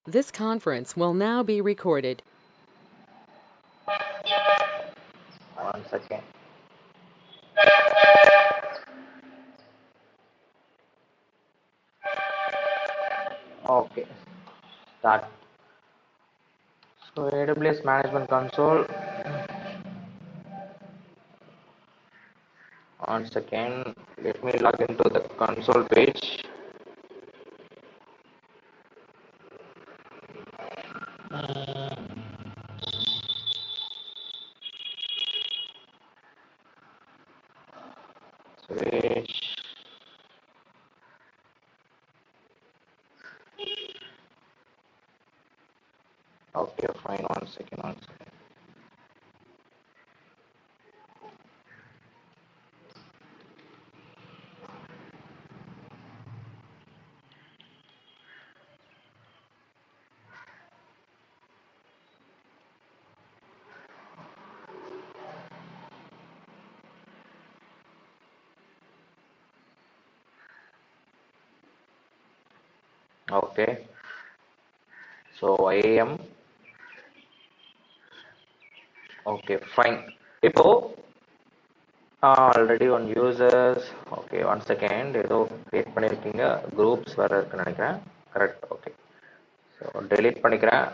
This conference will now be recorded. One second. Okay, start. So AWS Management Console. One second. Let me log into the console page. Switch. Okay, fine. One second. One second. Okay. So IAM. Okay, fine. இப்போ already one users. Okay, one second. ஏதோ create பண்ணியிருக்கீங்க. Groups வேறு இருக்குன்னு நினைக்கிறேன். Correct. Okay, so delete பண்ணிக்கிறேன்.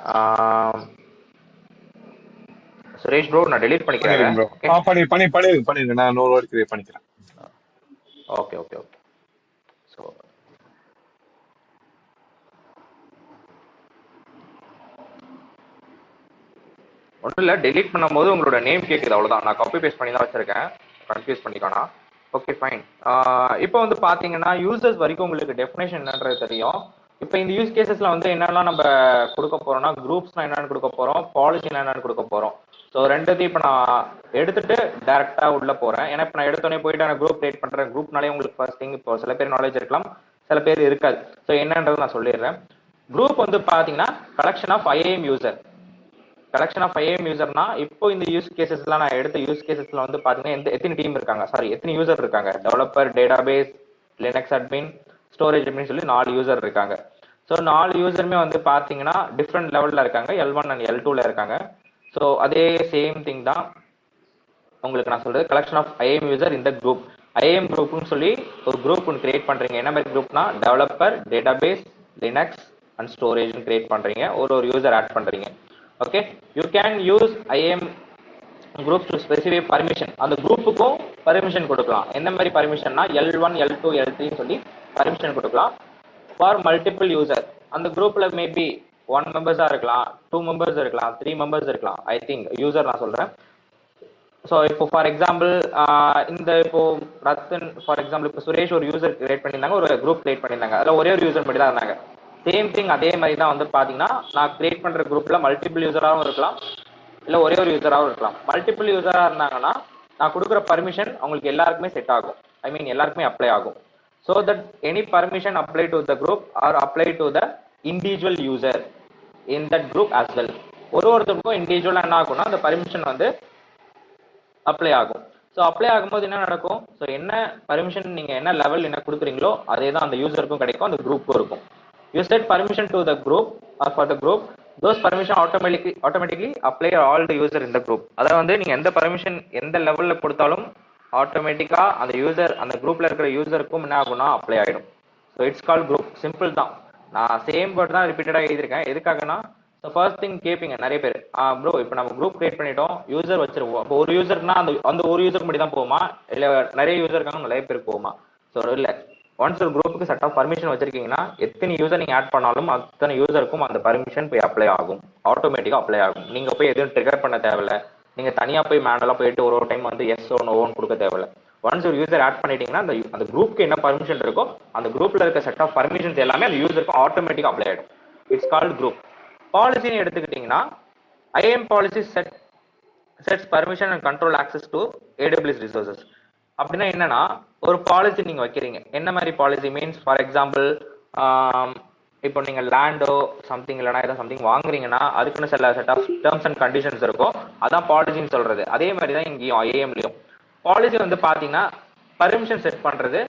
Suresh bro, நான் delete பண்ணிக்கிறேன். பண்ணிருங்க ப்ரோ. ஓகே பண்ணிருங்க. நான் இன்னொரு வாட்டி கிரியேட் பண்ணிக்கிறேன். Okay okay okay. ஸோ ஒன்றும் இல்லை, டெலீட் பண்ணும்போது உங்களோட நேம் கேட்குது, அவ்வளோதான். நான் காப்பி பேஸ்ட் பண்ணி தான் வச்சிருக்கேன், கன்ஃபியூஸ் பண்ணிக்கோனா. Okay fine. இப்போ வந்து பார்த்தீங்கன்னா யூசர்ஸ் வரைக்கும் உங்களுக்கு டெஃபினேஷன் என்னன்றது தெரியும். இப்போ இந்த யூஸ் கேசஸ்ல வந்து என்னெல்லாம் நம்ம கொடுக்க போறோம்னா, குரூப்ஸ்னா என்னன்னு கொடுக்க போறோம், பாலிசி என்னன்னு கொடுக்க போறோம். ஸோ ரெண்டுத்தையும் இப்போ நான் எடுத்துட்டு டேரக்டா உள்ள போறேன். ஏன்னா இப்போ நான் எடுத்தோடனே போயிட்டு நான் குரூப் கிரியேட் பண்றேன். குரூப்னாலே உங்களுக்கு ஃபர்ஸ்ட் திங், இப்போ சில பேர் நாலேஜ் இருக்கலாம், சில பேர் இருக்காது. ஸோ என்னன்றது நான் சொல்லிடுறேன். குரூப் வந்து பார்த்தீங்கன்னா collection of IAM user. Collection of IAM யூசர்னா இப்போ இந்த யூஸ் கேசஸ்லாம் நான் எடுத்த யூஸ் கேசஸ்ல வந்து பாத்தீங்கன்னா எத்தனை டீம் இருக்காங்க, சாரி எத்தனை யூசர் இருக்காங்க. Developer, database, Linux admin, storage admin சொல்லி 4 யூசர் இருக்காங்க. ஸோ 4 யூசருமே வந்து பாத்தீங்கன்னா டிஃப்ரெண்ட் லெவல்ல இருக்காங்க. L1 அண்ட் L2ல இருக்காங்க. ஸோ அதே சேம் திங் தான் உங்களுக்கு நான் சொல்றது. கலெக்ஷன் ஆஃப் ஐஏஎம் யூசர் இந்த குரூப். ஐஏஎம் குரூப்னு சொல்லி ஒரு குரூப் ஒன்று கிரியேட் பண்றீங்க. என்ன மாதிரி குரூப்னா developer, database, Linux and storage create பண்றீங்க. ஒரு யூசர் ஆட் பண்றீங்க. Okay, you can use IAM group to specify permission. அந்த குரூப்புக்கும் பர்மிஷன் கொடுக்கலாம். எந்த மாதிரி பர்மிஷன்னா L1, L2, L3 சொல்லி பர்மிஷன் கொடுக்கலாம் ஃபார் மல்டிபிள் யூசர். அந்த குரூப்ல மேபி 1 மெம்பர்ஸா இருக்கலாம், 2 மெம்பர்ஸ் இருக்கலாம், 3 மெம்பர்ஸ் இருக்கலாம். ஐ திங்க் யூசர் நான் சொல்றேன். ஸோ இப்போ ஃபார் எக்ஸாம்பிள் இந்த இப்போ ரத்தன் ஃபார் எக்ஸாம்பிள் இப்போ சுரேஷ் ஒரு யூசர் கிரியேட் பண்ணியிருந்தாங்க, ஒரு குரூப் கிரியேட் பண்ணியிருந்தாங்க. அதில் ஒரே ஒரு யூசர் மட்டும் தான் இருந்தாங்க. சேம் திங் அதே மாதிரி தான் வந்து பார்த்தீங்கன்னா நான் கிரியேட் பண்ணுற குரூப்ல மல்டிபிள் யூசராகவும் இருக்கலாம், இல்லை ஒரே ஒரு யூசராகவும் இருக்கலாம். மல்டிபிள் யூசராக இருந்தாங்கன்னா நான் கொடுக்குற பர்மிஷன் அவங்களுக்கு எல்லாருக்குமே செட் ஆகும். ஐ மீன் எல்லாருக்குமே அப்ளை ஆகும். So that any permission apply to the group or apply to the individual user in that group as well. ஒருத்தருக்கும் இண்டிவிஜுவலாக என்ன ஆகும்னா அந்த பர்மிஷன் வந்து அப்ளை ஆகும். ஸோ அப்ளை ஆகும்போது என்ன நடக்கும், ஸோ என்ன பர்மிஷன் நீங்கள் என்ன லெவல் என்ன கொடுக்குறீங்களோ அதே தான் அந்த யூசருக்கும் கிடைக்கும், அந்த குரூப்புக்கும் இருக்கும். You set permission to the group or for the group, those permission automatically apply all the user இந்த குரூப். அதை வந்து நீங்கள் எந்த பர்மிஷன் எந்த லெவலில் கொடுத்தாலும் ஆட்டோமேட்டிக்காக அந்த யூசர் அந்த குரூப்பில் இருக்கிற யூசருக்கும் என்ன ஆகும்னா அப்ளை ஆகிடும். So it's call group. Simple தான். நான் சேம் வேர்ட் தான் ரிப்பீட்டடாக எழுதியிருக்கேன். எதுக்காகனா ஸோ ஃபர்ஸ்ட் திங் கேட்பீங்க நிறைய பேர், ப்ரோ இப்போ நம்ம குரூப் கிரியேட் பண்ணிட்டோம், யூசர் வச்சிருவோம், அப்போ ஒரு யூசர்னா அந்த அந்த ஒரு யூசருக்கு மட்டும் தான் போகுமா, இல்லை நிறைய யூசர் இருக்காங்க நிறைய பேருக்கு போகுமா? ஸோ இல்லை, ஒன்ஸ் ஒரு குரூப்புக்கு செட் ஆஃப் பர்மிஷன் வச்சிருக்கீங்கன்னா எத்தனை யூசர் நீங்கள் ஆட் பண்ணாலும் அத்தனை யூசருக்கும் அந்த பர்மிஷன் போய் அப்ளை ஆகும், ஆட்டோமேட்டிக்காக அப்ளை ஆகும். நீங்கள் போய் எதுவும் ட்ரிகர் பண்ண தேவையில்ல, நீங்கள் தனியாக போய் மேனலாக போயிட்டு ஒரு டைம் வந்து எஸ் ஓ நோன்னு கொடுக்க தேவையில்ல. ஒன்ஸ் ஒரு யூசர் ஆட் பண்ணிட்டீங்கன்னா அந்த அந்த குரூப்க்கு என்ன பர்மிஷன் இருக்கோ அந்த குரூப்ல இருக்க செட் ஆஃப் பர்மிஷன்ஸ் எல்லாமே அந்த யூசருக்கு ஆட்டோமேட்டிக்காக அப்ளை ஆகிடும். It's called group. பாலிசின்னு எடுத்துக்கிட்டீங்கன்னா IAM policy sets permission and control access to AWS resources. அப்படின்னா என்னன்னா ஒரு பாலிசி நீங்க வைக்கிறீங்க. என்ன மாதிரி பாலிசி மீன்ஸ் ஃபார் எக்ஸாம்பிள் இப்போ நீங்க லேண்டோ சம்திங் இல்லைனா ஏதோ சம்திங் வாங்குறீங்கன்னா அதுக்குன்னு சில set of terms and conditions இருக்கும், அதான் பாலிசின்னு சொல்றது. அதே மாதிரி தான் இங்கேயும் ஐஏஎம்லையும் பாலிசி வந்து பாத்தீங்கன்னா பர்மிஷன் செட் பண்றது.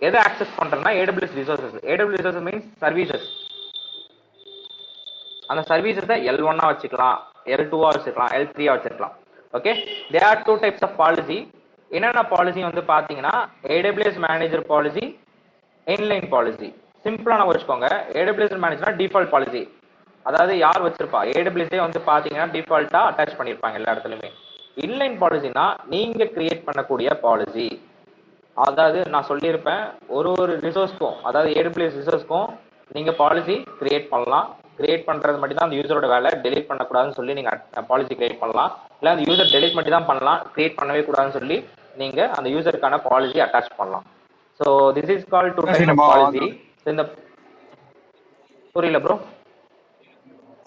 எதை ஆக்சஸ் பண்றதுன்னா AWS resources. AWS resources means services. அந்த சர்வீசஸை L1 வச்சுக்கலாம், L2 வச்சுக்கலாம், L3 வச்சுக்கலாம். Okay, there are two types of policy. என்னென்ன பாலிசி வந்து பாத்தீங்கன்னா AWS manager policy, inline policy. சிம்பிளா நான் வச்சுக்கோங்க. AWS மேனேஜர்னா டிஃபால்ட் பாலிசி, அதாவது யார் வச்சிருப்பா, AWS வந்து பாத்தீங்கன்னா டிஃபால்ட்டா அட்டாச் பண்ணிருப்பாங்க எல்லா இடத்துலயுமே. இன்லைன் பாலிசினா நீங்க கிரியேட் பண்ணக்கூடிய பாலிசி. அதாவது நான் சொல்லியிருப்பேன், ஒரு ரிசோர்ஸ்க்கும், அதாவது AWS ரிசோர்ஸ்க்கும் நீங்க பாலிசி கிரியேட் பண்ணலாம். கிரியேட் பண்றது மட்டும் தான் அந்த யூசரோட வேலை. டெலிட் பண்ணக்கூடாதுன்னு சொல்லி நீங்க பாலிசி கிரியேட் பண்ணலாம். இல்ல அந்த யூசர் டெலிட் மட்டும் தான் பண்ணலாம், கிரியேட் பண்ணவே கூடாதுன்னு சொல்லி நீங்க அந்த யூசருக்கான பாலிசி அட்டாச் பண்ணலாம். So this is call to type policy. இந்த புரியல ப்ரோ?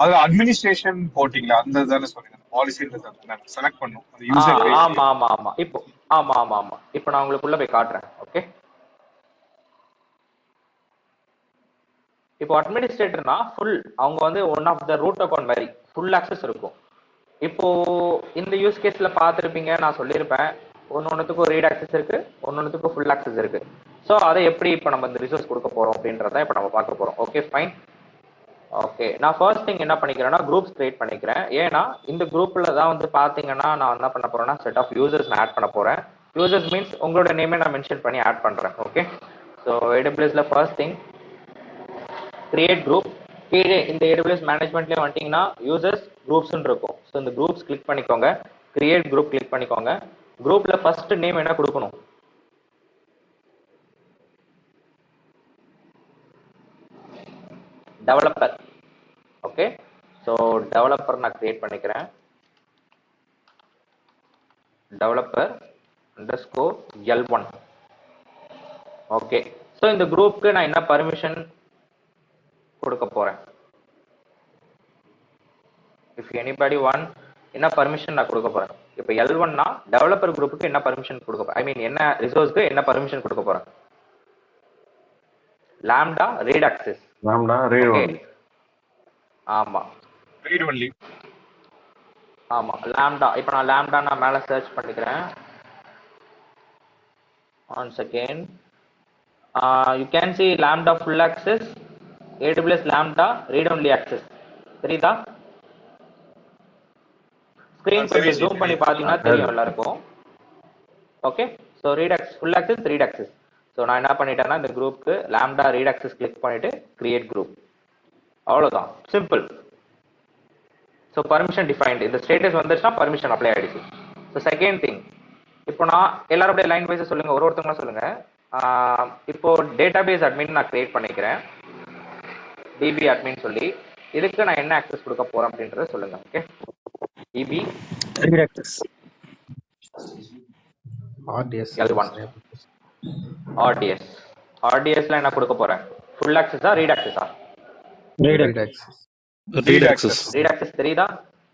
அது அட்மினிஸ்ட்ரேஷன் போட்டிங்களா, அந்த தானே சொல்றீங்க, பாலிசின்றது செலக்ட் பண்ணும் அந்த யூசர். ஆமா ஆமா ஆமா. இப்போ ஆமா ஆமா ஆமா, இப்போ நான் உங்களுக்குள்ள போய் காட்டுறேன். ஓகே, இப்போ அட்மினிஸ்ட்ரேட்டர்னா ஃபுல், அவங்க வந்து one of the root account மாதிரி ஃபுல் ஆக்சஸ் இருக்கும். இப்போ இந்த யூஸ் கேஸ்ல பார்த்துருப்பீங்க, நான் சொல்லியிருப்பேன், ஒன்னொன்னுக்கும் ரீட் ஆக்சஸ் இருக்கு, ஒன்னொன்னுக்கும் ஃபுல் ஆக்சஸ் இருக்கு. ஸோ அதை எப்படி இப்போ நம்ம இந்த ரிசோர்ஸ் கொடுக்க போறோம் அப்படின்றத இப்போ நம்ம பார்க்க போறோம். Okay fine. ஓகே, நான் ஃபர்ஸ்ட் திங் என்ன பண்ணிக்கிறேன்னா குரூப்ஸ் கிரியேட் பண்ணிக்கிறேன். ஏன்னா இந்த குரூப்ல தான் வந்து பாத்தீங்கன்னா நான் என்ன பண்ண போறேன்னா செட் ஆஃப் யூசர்ஸ் நான் ஆட் பண்ண போறேன். யூசர்ஸ் மீன்ஸ் உங்களோட நேமே நான் மென்ஷன் பண்ணி ஆட் பண்றேன். ஓகே, ஸோ AWSல ஃபர்ஸ்ட் திங் கிரியேட் குரூப். கீழே இந்த AWS மேனேஜ்மெண்ட்லேயே வந்துட்டீங்கன்னா யூசர்ஸ் குரூப்ஸ்ன்னு இருக்கும். ஸோ இந்த குரூப்ஸ் கிளிக் பண்ணிக்கோங்க, கிரியேட் குரூப் கிளிக் பண்ணிக்கோங்க. குரூப்ல ஃபர்ஸ்ட் நேம் என்ன கொடுக்கணும்? டெவலப்பர். ஓகே, ஸோ டெவலப்பர் நான் கிரியேட் பண்ணிக்கிறேன். Developer underscore L1. Okay, so இந்த குரூப்க்கு நான் என்ன பர்மிஷன் கொடுக்க போறேன்? இஃப் எனிபடி ஒன் என்ன பர்மிஷன் நான் கொடுக்க போறேன்? இப்போ L1னா டெவலப்பர் குரூப்புக்கு என்ன பர்மிஷன் கொடுக்க போறேன்? ஐ மீன் என்ன ரிசோர்ஸ்க்கு என்ன பர்மிஷன் கொடுக்க போறேன்? Lambda read access. Lambda read only. ஆமா, ரீட் ஒன்லி. ஆமா லாம்டா. இப்போ நான் லாம்டா நான் மேல சர்ச் பண்ணிக்கிறேன். One second. You can see lambda full access, AWS lambda read only access. தெரியுதா? ஸ்கிரீன் கொஞ்சம் ஜூம் பண்ணி பாத்தீங்கன்னா தெரியும் எல்லாருக்கும். Okay, so read access, full access, read access. So நான் என்ன பண்ணிட்டேன்னா இந்த குரூப்க்கு லாம்டா ரீட் ஆக்சஸ் கிளிக் பண்ணிட்டு கிரியேட் குரூப். அவ்வளோதான், சிம்பிள். So permission defined. இந்த ஸ்டேட்டஸ் வந்துச்சுன்னா பர்மிஷன் அப்ளை ஆயிடுச்சு. ஸோ செகண்ட் திங், இப்போ நான் எல்லாரும் அப்படியே லைன் வைஸ் சொல்லுங்க, ஒருத்தவங்களும் சொல்லுங்க. இப்போ டேட்டாபேஸ் அட்மின் நான் கிரியேட் பண்ணிக்கிறேன், DB அட்மின் சொல்லி. இதுக்கு நான் என்ன ஆக்சஸ் கொடுக்க போறேன் அப்படின்றத சொல்லுங்க. Okay, DB read access L1 RDSல என்ன கொடுக்க போறேன்? ஃபுல் ஆக்சஸா ரீட் ஆக்சஸா? read access read access. Read access தெரியுதா?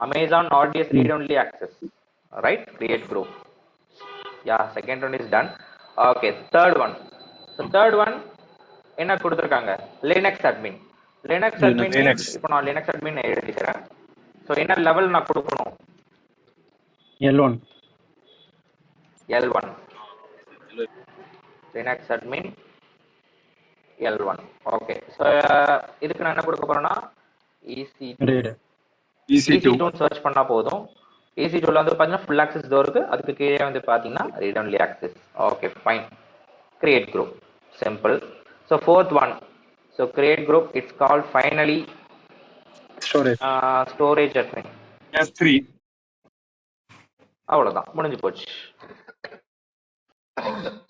Amazon RDS read only access, right? Create group. Yeah, second one is done. Okay, third one. So third one என்ன கொடுத்திருக்காங்க? Linux admin. Linux admin means இப்போ நான் Linux admin எழுதிக்கிறேன். So என்ன level நான் கொடுக்கணும்? L1 L1. Linux admin L1. Okay, so இதுக்கு நான் என்ன கொடுக்க போறேன்னா read EC2 சர்ச் பண்ணா போதும். EC2ல வந்து பாத்தீங்கன்னா ஃபுல் ஆக்சஸ் டோர் இருக்கு, அதுக்கு கீழே வந்து பாத்தீங்கன்னா read only access. Okay fine. Create group, simple. So fourth one, so create group, it's called finally storage admin S3. அவ்வளவுதான், முடிஞ்சு போச்சு.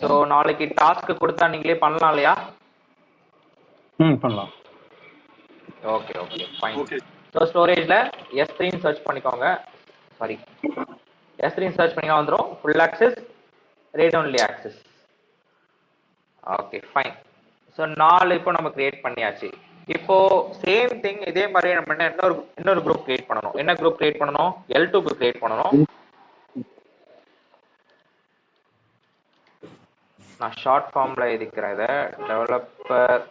ஸோ நாளைக்கு டாஸ்க் கொடுத்தா நீங்களே பண்ணலாம் இல்லையா? பண்ணலாம். Okay okay fine. Okay. So ஸ்டோரேஜ்ல S3 சர்ச் பண்ணிக்கோங்க. சாரி, S3 சர்ச் பண்ணினா வந்துடும். Full access, read only access. Okay fine. So 4 இப்போ நம்ம கிரியேட் பண்ணியாச்சு. இப்போ சேம் திங் இதே மாதிரி நம்ம இன்னொரு குரூப் கிரியேட் பண்ணணும். என்ன குரூப் கிரியேட் பண்ணணும்? L2க்கு கிரியேட் பண்ணணும். நான் ஷார்ட் ஃபார்ம்ல எழுதிக்கிறேன் இதை, developer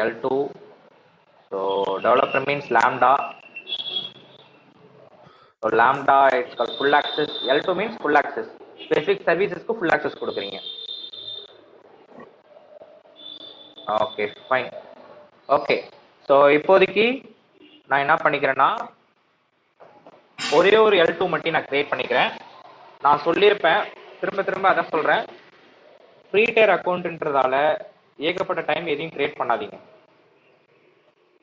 L2. So developer means lambda. So lambda it's call full access. L2 means full access, specific சர்வீசஸ்க்கு ஃபுல் ஆக்சஸ் கொடுக்குறீங்க. Okay fine. Okay, so so இப்போதைக்கு நான் என்ன பண்ணிக்கிறேன்னா ஒரே ஒரு L2 மட்டும் நான் கிரியேட் பண்ணிக்கிறேன். நான் சொல்லியிருப்பேன், திரும்ப திரும்ப அதான் சொல்றேன், ஃப்ரீ டயர் அக்கௌண்ட்ன்றதால ஏகப்பட்ட டைம் எதையும் கிரியேட் பண்ணாதீங்க.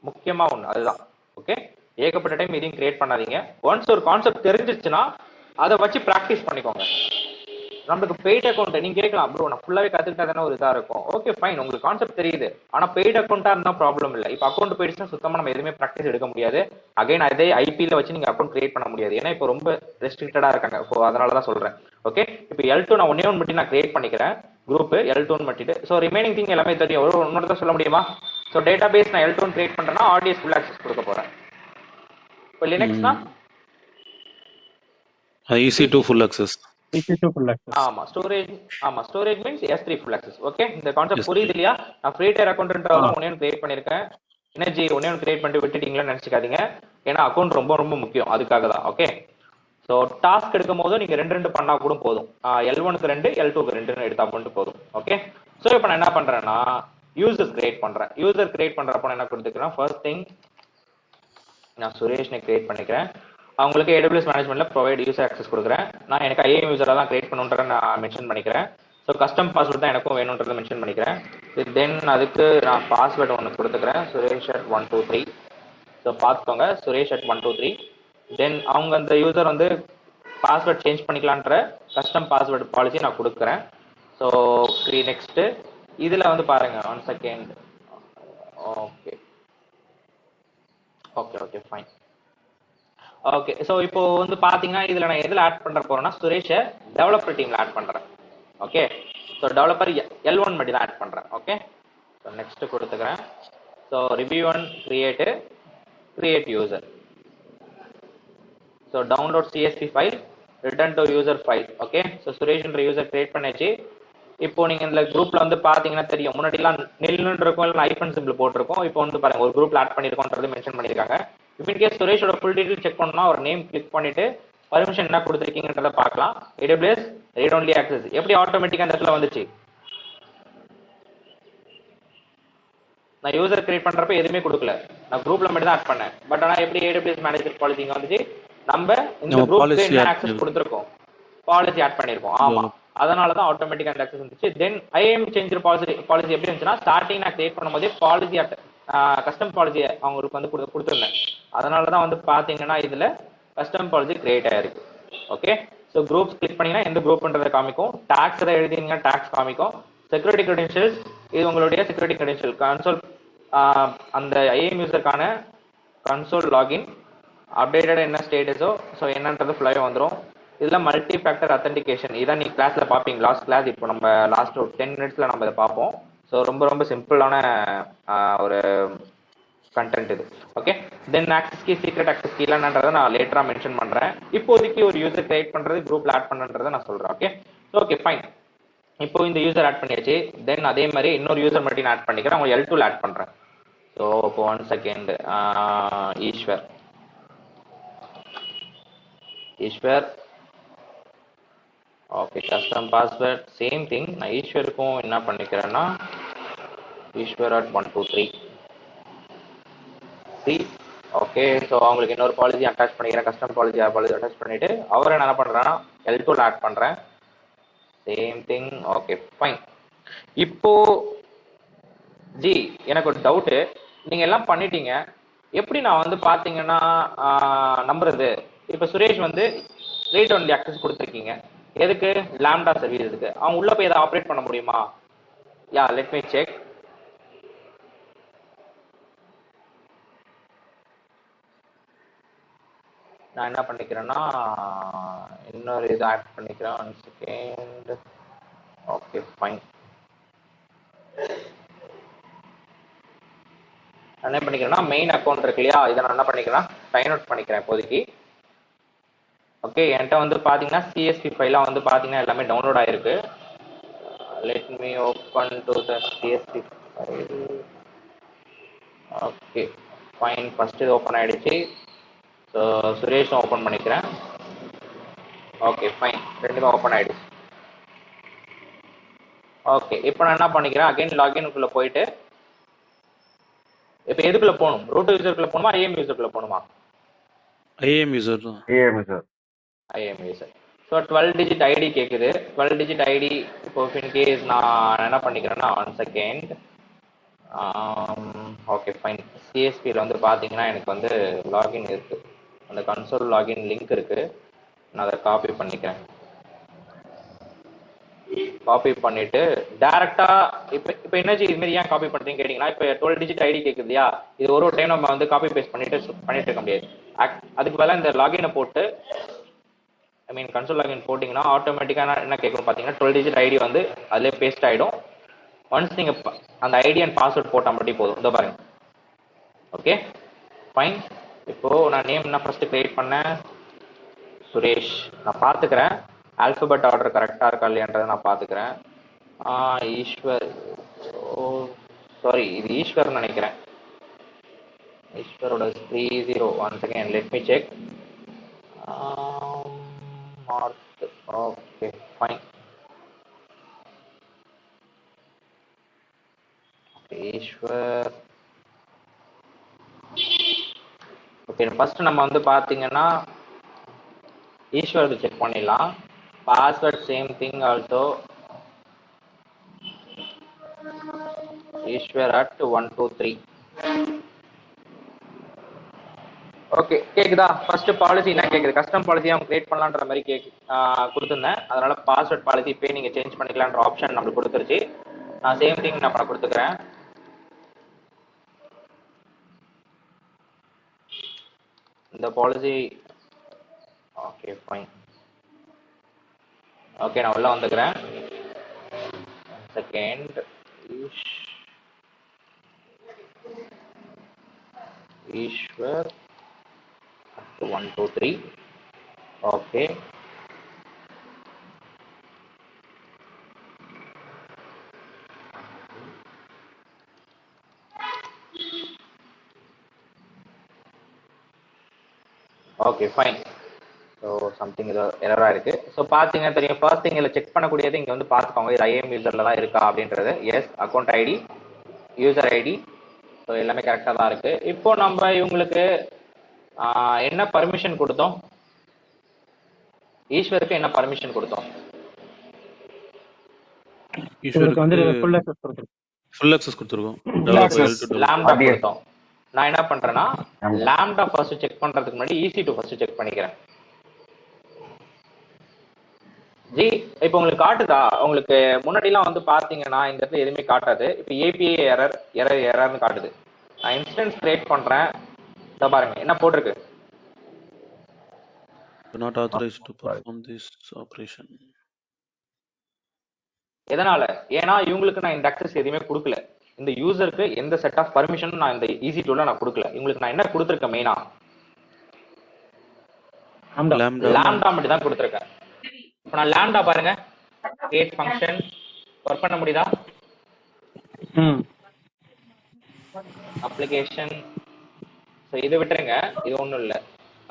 முக்கியமா ஒண்ணு அதுதான். ஓகே, ஏகப்பட்ட டைம் எதையும் கிரியேட் பண்ணாதீங்க. ஒன்ஸ் ஒரு கான்செப்ட் தெரிஞ்சிச்சுன்னா அதை வச்சு ப்ராக்டிஸ் பண்ணிக்கோங்க. நம்மளுக்கு பெய்ட் அக்கௌண்ட் நீங்க கேட்கலாம், ப்ரோ நான் ஃபுல்லாவே கத்துக்கிட்டா தானே ஒரு இதா இருக்கும். ஓகே ஃபைன், உங்களுக்கு கான்செப்ட் தெரியுது, ஆனா பெய்ட் அக்கௌண்டா இருந்தா ப்ராப்ளம் இல்லை. இப்போ அக்கௌண்ட் போயிடுச்சுன்னா சுத்தமா நம்ம எதுவுமே ப்ராக்டிஸ் எடுக்க முடியாது. அகைன் அதே ஐபில வச்சு நீங்க அக்கௌண்ட் கிரியேட் பண்ண முடியாது, ஏன்னா இப்போ ரொம்ப ரெஸ்ட்ரிக்டடா இருக்காங்க. ஸோ அதனால தான் சொல்றேன். ஓகே, இப்போ L2 நான் ஒன்னே ஒன்று மட்டும் நான் கிரியேட் பண்ணிக்கிறேன், குரூப் L2 மட்டும். ஸோ ரிமைனிங் திங் எல்லாமே தெரியும். ஒரு இன்னொரு தான் சொல்ல முடியுமா? ஸோ டேட்டா பேஸ் நான் L2 கிரியேட் பண்றேன்னா ஆர்டிஎஸ் ஃபுல் ஆக்சஸ் கொடுக்க போறேன். இப்போ லினக்ஸ்னா EC2 full access. EC2 full access. ஆமா storage means S3 full access. Okay, இந்த கான்செப்ட் Yes. புரியுது இல்லையா? நான் ஃப்ரீ டயர் அக்கௌண்ட்ன்றதால ஒன்னே ஒன்று கிரியேட் பண்ணிருக்கேன். எனர்ஜி ஒன்னே ஒன்று கிரியேட் பண்ணிட்டு விட்டுட்டீங்களான்னு நினைச்சுக்காதீங்க, ஏன்னா அக்கௌண்ட் ரொம்ப ரொம்ப முக்கியம், அதுக்காக தான். ஓகே, ஸோ டாஸ்க் எடுக்கும் போது நீங்க ரெண்டு பண்ணா கூட போதும். L1க்கு 2 L2க்கு 2 எடுத்தா மட்டும் போதும். ஓகே, ஸோ இப்போ நான் என்ன பண்றேன்னா யூசர் கிரியேட் பண்றேன். யூசர் கிரியேட் பண்றப்ப நான் என்ன கொடுத்துக்கிறேன், ஃபர்ஸ்ட் திங் நான் சுரேஷ்னை கிரியேட் பண்ணிக்கிறேன். அவங்களுக்கு AWS மேனேஜ்மெண்ட்ல ப்ரொவைட் யூசர் ஆக்சஸ் கொடுக்குறேன். நான் எனக்கு IAM யூசரா தான் கிரியேட் பண்ணுன்றத நான் மென்ஷன் பண்ணிக்கிறேன். ஸோ கஸ்டம் பாஸ்வேர்ட் தான் எனக்கும் வேணுன்றதை மென்ஷன் பண்ணிக்கிறேன். தென் அதுக்கு நான் பாஸ்வேர்டு ஒன்று கொடுத்துக்கிறேன், suresh@123. ஸோ பார்த்துக்கோங்க, suresh@123. தென் அவங்க அந்த யூசர் வந்து பாஸ்வேர்ட் சேஞ்ச் பண்ணிக்கலான்ற கஸ்டம் பாஸ்வேர்டு பாலிசி நான் கொடுக்குறேன். ஸோ நெக்ஸ்ட் இதில் வந்து பாருங்க, 1 second. Okay okay okay fine. Okay, so இப்போ வந்து பார்த்தீங்கன்னா இதில் நான் எதில் ஆட் பண்ணுற போறேன்னா சுரேஷை டெவலப்பர் டீமில் ஆட் பண்ணுறேன். ஓகே, ஸோ டெவலப்பர் L1 மட்டும் தான் ஆட் பண்ணுறேன். ஓகே, ஸோ நெக்ஸ்ட் கொடுத்துக்கிறேன். So review1 create user. So download CSV file, return to user file. Okay, so சுரேஷ்ன்ற யூசர் கிரியேட் பண்ணிச்சு. இப்போ நீங்க இந்த குரூப்ல வந்து பாத்தீங்கன்னா தெரியும், முன்னாடிலாம் நெல்லுன்னு இருக்கும், இல்லை ஐபன் சிம்பிள் போட்டிருக்கோம். இப்போ வந்து பாருங்க ஒரு குரூப்ல ஆட் பண்ணிருக்கோன்றது மென்ஷன் பண்ணிருக்காங்க. இப்போ இன்கேஸ் சுரேஷோட ஃபுல் டீடைல் செக் பண்ணா ஒரு நேம் கிளிக் பண்ணிட்டு பர்மிஷன் என்ன கொடுத்துருக்கீங்கன்றத பார்க்கலாம். AWS ரீட் ஒன்லி ஆக்சஸ் எப்படி ஆட்டோமேட்டிக்கா அந்த இடத்துல வந்துச்சு. நான் யூசர் கிரியேட் பண்றப்ப எதுவுமே கொடுக்கல, நான் குரூப்ல மட்டும் தான் ஆட் பண்ணேன். பட் ஆனா எப்படி AWS மேனேஜர் பாலிசி இங்க வந்துச்சு, நம்ம இந்த குரூப்க்கு என்ன ஆக்சஸ் கொடுத்துருக்கோம், பாலிசி ஆட் பண்ணிருக்கோம். ஆமா, அதனால தான் ஆட்டோமேட்டிக்கா அந்த ஆக்சஸ் வந்துச்சு. தென் IAM சேஞ்ச் பாலிசி எப்படி இருந்துச்சுன்னா, ஸ்டார்டிங் நான் கிரியேட் பண்ணும்போதே பாலிசி கஸ்டம் பாலிசி அவங்களுக்கு வந்து கொடுத்துருந்தேன். அதனால தான் வந்து பாத்தீங்கன்னா இதுல கஸ்டம் பாலிசி கிரியேட் ஆயிருக்கு. ஓகே, ஸோ குரூப்ஸ் கிளிக் பண்ணீங்கன்னா எந்த குரூப்ன்றதை காமிக்கும், டாக்ஸ் எதாவது எழுதினீங்கன்னா டாக்ஸ் காமிக்கும். செக்யூரிட்டி கிரெடென்ஷியல்ஸ் இது உங்களுடைய செக்யூரிட்டி கிரெடென்ஷியல். கன்சோல் அந்த IAM யூசருக்கான கன்சோல் லாகின் அப்டேட்டட் என்ன ஸ்டேட்டஸோ ஸோ என்னன்றது ஃபுல்லாகவே வந்துடும். இதெல்லாம் மல்டி ஃபேக்டர் அத்தன்டிகேஷன், இதான் நீ கிளாஸ்ல பார்ப்பீங்க லாஸ்ட் கிளாஸ். இப்போ நம்ம லாஸ்ட் ஒரு 10 மினிட்ஸ்ல நம்ம இதை பார்ப்போம். ஸோ ரொம்ப ரொம்ப சிம்பிளான ஒரு கண்டென்ட் இது. Okay, then access key, secret access key இல்லைன்றதை நான் லேட்டரா மென்ஷன் பண்றேன். இப்போதைக்கு ஒரு யூசர் கிரியேட் பண்றது, குரூப்ல ஆட் பண்ணுன்றதை நான் சொல்றேன். Okay, okay fine. இப்போ இந்த யூசர் ஆட் பண்ணியாச்சு. தென் அதே மாதிரி இன்னொரு யூசர் மட்டும் நான் ஆட் பண்ணிக்கிறேன், அவங்க L2ல ஆட் பண்றேன். ஸோ இப்போ 1 second. Eswar. Okay, custom password same thing. நான் ஈஸ்வருக்கும் என்ன பண்ணிக்கிறேன்னா ஈஸ்வர்@123. ஓகே, ஸோ அவங்களுக்கு இன்னொரு பாலிசி அட்டாச் பண்ணிக்கிறேன், கஸ்டம் பாலிசி அட்டாச் பண்ணிட்டு அவரை என்ன பண்றேன்னா L2ல ஆட் பண்றேன். Same thing. Okay fine. இப்போ ஜி எனக்கு ஒரு டவுட்டு, நீங்க எல்லாம் பண்ணிட்டீங்க, எப்படி நான் வந்து பாத்தீங்கன்னா நம்புறது? இப்ப சுரேஷ் வந்து ரீட் ஒன்லி ஆக்சஸ் கொடுத்துருக்கீங்க, எதுக்கு? லாம்டா சர்வீஸ் இருக்கு. அவங்க உள்ள போய் எதை ஆப்ரேட் பண்ண முடியுமா? யா, லெட் மீ செக். நான் என்ன பண்ணிக்கிறேன்னா இன்னொரு இது ஆட் பண்ணிக்கிறேன். 1 செகண்ட். Okay fine. நான் என்ன பண்ணிக்கிறேன்னா மெயின் அக்கௌண்ட் இருக்கு இல்லையா, இதை நான் என்ன பண்ணிக்கிறேன்னா சைன் அவுட் பண்ணிக்கிறேன் இப்போதைக்கு. ஓகே, என்கிட்ட வந்து பாத்தீங்கன்னா CSV ஃபைலாம் வந்து பாத்தீங்கன்னா எல்லாமே டவுன்லோட் ஆயிருக்கு. Let me open to the CSV file. Okay fine, first இது ஓப்பன் ஆயிடுச்சு. ஸோ சுரேஷும் ஓப்பன் பண்ணிக்கிறேன். ஓகே ஃபைன், ரெண்டுமே ஓப்பன் ஆயிடுச்சு. ஓகே, இப்போ நான் என்ன பண்ணிக்கிறேன், அகைன் லாகின்குள்ள போயிட்டு இப்போ எதுக்குள்ள போகணும்? ரூட் யூசருக்குள்ள போகணுமா ஐஎம் யூசருக்குள்ள போகணுமா? ஐஏஎம் யூசர் தான். IAM sir. IAM user. So 12 digit ID கேட்குது. 12 டிஜிட் ஐடி இப்போ இன்கேஸ் நான் என்ன பண்ணிக்கிறேன்னா 1 செகண்ட். Okay fine. சிஎஸ்பியில் வந்து பார்த்தீங்கன்னா எனக்கு வந்து லாகின் இருக்குது, அந்த கன்சோல் லாகின் லிங்க் இருக்குது. நான் அதை காப்பி பண்ணிக்கிறேன். காப்பி பண்ணிட்டு டேரக்டா இப்போ என்னச்சு இதுமாரி ஏன் காப்பி பண்ணுறீங்கன்னு கேட்டிங்கன்னா, இப்போ 12 டிஜிட் ஐடி கேட்குது இல்லையா, இது ஒரு டைம் நம்ம வந்து காப்பி பேஸ்ட் பண்ணிட்டு இருக்க முடியாது. அதுக்கு பதிலாக இந்த லாகினை போட்டு ஐ மீன் கன்சோல் லாகின் போட்டிங்கன்னா ஆட்டோமேட்டிக்காக என்ன கேட்கணும் பார்த்தீங்கன்னா 12 டிஜிட் ஐடி வந்து அதிலே பேஸ்ட் ஆகிடும். ஒன்ஸ் நீங்கள் அந்த ஐடி அண்ட் பாஸ்வேர்ட் போட்டால் மட்டும் போதும். இந்த பாருங்க. Okay fine. இப்போது நான் நேம் என்ன ஃபஸ்ட்டு க்ரியேட் பண்ணேன், சுரேஷ். நான் பார்த்துக்கிறேன் ஆல்ஃபபெட் ஆர்டர் கரெக்டாக இருக்கா இல்லையான்றதை நான் பார்த்துக்கிறேன். ஈஸ்வர், ஓ சாரி இது ஈஸ்வர்னு நினைக்கிறேன். ஈஸ்வரோட 30 1 second let me check. Mark. Okay fine. Eswar. Okay first நம்ம வந்து பார்த்தீங்கன்னா ஈஸ்வருக்கு செக் பண்ணிடலாம். Password same thing also Eswar at 123. Okay கேக்குதா? ஃபர்ஸ்ட் பாலிசி என்ன கேக்குது, கஸ்டம் பாலிசி அவங்க கிரியேட் பண்ணலான்ற மாதிரி கொடுத்துருந்தேன். அதனால பாஸ்வேர்ட் பாலிசி போய் நீங்க சேஞ்ச் பண்ணிக்கலான்ற ஆப்ஷன் நம்மளுக்கு கொடுத்துருச்சு. நான் சேம் திங் நான் பண்ண கொடுத்துக்கிறேன். இந்த பாலிசி ஓகே ஃபைன். ஓகே நான் உள்ள வந்துக்கிறேன். Second Eswar 123. Okay okay fine. So something ஏதோ எரராக இருக்கு. ஸோ பார்த்தீங்கன்னா தெரியும், ஃபர்ஸ்ட் திங் இதில் செக் பண்ணக்கூடியது இங்கே வந்து பார்த்துக்கோங்க, இது ஐஎம் யூசரில் தான் இருக்கா அப்படின்றது. Yes, account ID, user ID, so எல்லாமே கரெக்டாக தான் இருக்கு. இப்போ நம்ம இவங்களுக்கு என்ன பர்மிஷன் கொடுத்தோம், ஈஸ்வருக்கு என்ன பர்மிஷன் கொடுத்தோம்? இதுக்கு வந்து ஈஸ்வருக்கு ஃபுல் ஃபுல் அக்சஸ் கொடுத்துருக்கோம். அக்சஸ் கொடுத்துருக்கோம். லாம்டா கொடுத்தோம். நான் என்ன பண்றேன்னா லாம்டா ஃபர்ஸ்ட் செக் பண்றதுக்கு முன்னாடி EC2 ஃபர்ஸ்ட் செக் பண்ணிக்கிறேன். ஜி இப்போ உங்களுக்கு காட்டுதா? உங்களுக்கு முன்னாடிலாம் வந்து பாத்தீங்கன்னா இந்த இடத்துல எதுவுமே காட்டாது. இப்போ API எரர்னு காட்டுது. நான் இன்ஸ்டன்ஸ் கிரியேட் பண்றேன். இத பாருங்க என்ன போட்டிருக்கு, not authorized to perform this operation. எதனால? ஏன்னா இவங்களுக்கு நான் இந்த அக்சஸ் எதுவுமே கொடுக்கல. இந்த யூசருக்கு எந்த செட் ஆஃப் பர்மிஷனும் நான் இந்த EC2ல நான் கொடுக்கல. இவங்களுக்கு நான் என்ன கொடுத்துருக்கேன், மெயினா லாம்டா மட்டும் தான் கொடுத்துருக்கேன். இப்போ நான் லாம்டா பாருங்க, கிரியேட் ஃபங்க்ஷன் ஒர்க் பண்ண முடியுதா? அப்ளிகேஷன், ஸோ இதை விட்டுருங்க, இது ஒன்றும் இல்லை.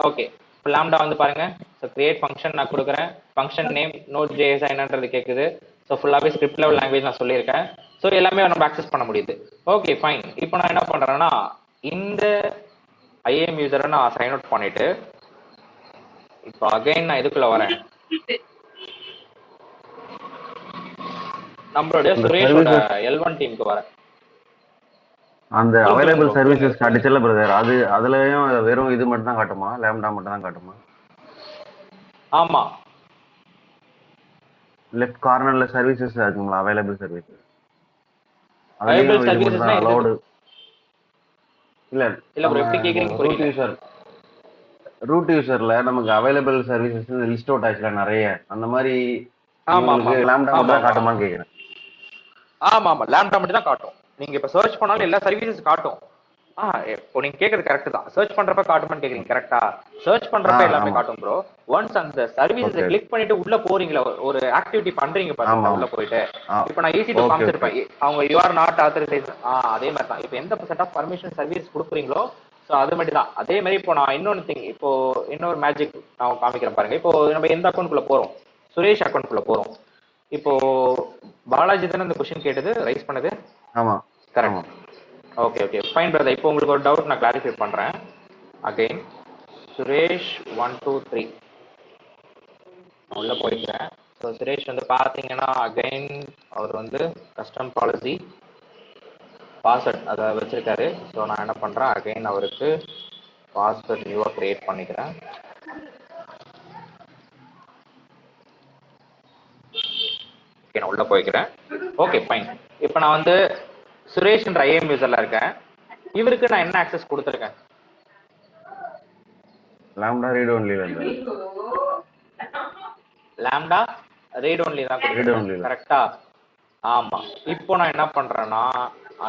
ஓகே இப்போ லாம்டா வந்து பாருங்க, ஸோ கிரியேட் ஃபங்க்ஷன் நான் கொடுக்குறேன். ஃபங்க்ஷன் நேம் Node.js என்னன்றது கேட்குது. ஸோ ஃபுல்லாகவே ஸ்கிரிப்ட் லெவல் லாங்குவேஜ் நான் சொல்லியிருக்கேன். ஸோ எல்லாமே நம்ம அக்சஸ் பண்ண முடியுது. Okay fine. இப்போ நான் என்ன பண்ணுறேன்னா இந்த ஐஏஎம் யூசரை நான் சைன் அவுட் பண்ணிட்டு இப்போ அகைன் நான் இதுக்குள்ள வரேன். நம்மளுடைய சுரேஷோட L1 டீமுக்கு வரேன். அந்த அவைலபிள் சர்வீசஸ் காட்டுச்சுல்ல பிரதர், அதுலயும் வெறும் இது மட்டும் தான் காட்டுமா, லேம்டா மட்டும் தான் காட்டுமா? ஆமா, லெஃப்ட் கார்னர்ல சர்வீசஸ் இருக்குங்களா, அவைலபிள் சர்வீசஸ்? அவைலபிள் சர்வீசஸ்னா அலௌட் இல்ல இல்ல ப்ரோ, எப்படி கேக்குறீங்க புரியல. ரூட் யூசர்ல நமக்கு அவைலபிள் சர்வீசஸ் லிஸ்ட் அவுட் ஆச்சுல நிறைய, அந்த மாதிரி ஆமா ஆமா லேம்டா மட்டும் காட்டுமான்னு கேக்குறேன். ஆமா ஆமா லேம்டா மட்டும் தான் காட்டும். நீங்க இப்ப சர்ச் பண்ணாலும் எல்லா சர்வீசஸ் காட்டும். இப்போ நீங்க கேக்குறது கரெக்ட் தான். சர்ச் பண்றப்ப காட்டுமான்னு கேக்குறீங்க, கரெக்டா? சர்ச் பண்றப்ப எல்லாமே காட்டும் ப்ரோ. ஒன்ஸ் அந்த சர்வீசஸ் கிளிக் பண்ணிட்டு உள்ள போறீங்களா, ஒரு ஆக்டிவிட்டி பண்றீங்க பாருங்க, உள்ள போயிட்டு இப்போ நான் EC2 காமிச்சிருப்பேன், அவங்க யூ ஆர் நாட் ஆத்தரைஸ்ட். அதே மாதிரி தான். இப்போ எந்த செட் ஆஃப் பர்மிஷன் சர்வீஸ் கொடுக்குறீங்களோ ஸோ அது மட்டும் தான். அதே மாதிரி இப்போ நான் இன்னொன்று திங், இப்போ இன்னொரு மேஜிக் நான் காமிக்கிறேன் பாருங்க. இப்போ நம்ம எந்த அக்கௌண்ட்குள்ள போறோம், சுரேஷ் அக்கௌண்ட்குள்ள போறோம். இப்போ பாலாஜி தானே இந்த கொஸ்டின் கேட்டது, ரைஸ் பண்ணது? ஆமா correct. Okay okay fine brother. இப்போ உங்களுக்கு ஒரு டவுட் நான் கிளாரிஃபை பண்ணுறேன். அகைன் சுரேஷ் 123 உள்ள போய்க்கிறேன். ஸோ சுரேஷ் வந்து பார்த்தீங்கன்னா அகைன் அவர் வந்து கஸ்டம் பாலிசி பாஸ்வேர்ட் அதை வச்சிருக்காரு. ஸோ நான் என்ன பண்ணுறேன், அகைன் அவருக்கு பாஸ்வேர்ட் நியூவாக க்ரியேட் பண்ணிக்கிறேன். ஓகே நான் உள்ள போய்க்கிறேன். Okay fine. இப்போ நான் வந்து சுரேஷ்ன்ற ஐஎம் யூசர்ல இருக்கேன். இவருக்கு நான் என்ன ஆக்சஸ் கொடுத்துருக்கேன்? லாம்டா ரீட் ஒன்லில இருந்தாரு. லாம்டா ரீட் ஒன்லி தான் கொடுத்துருக்கேன். கரெக்டா? ஆமா. இப்போ நான் என்ன பண்றேன்னா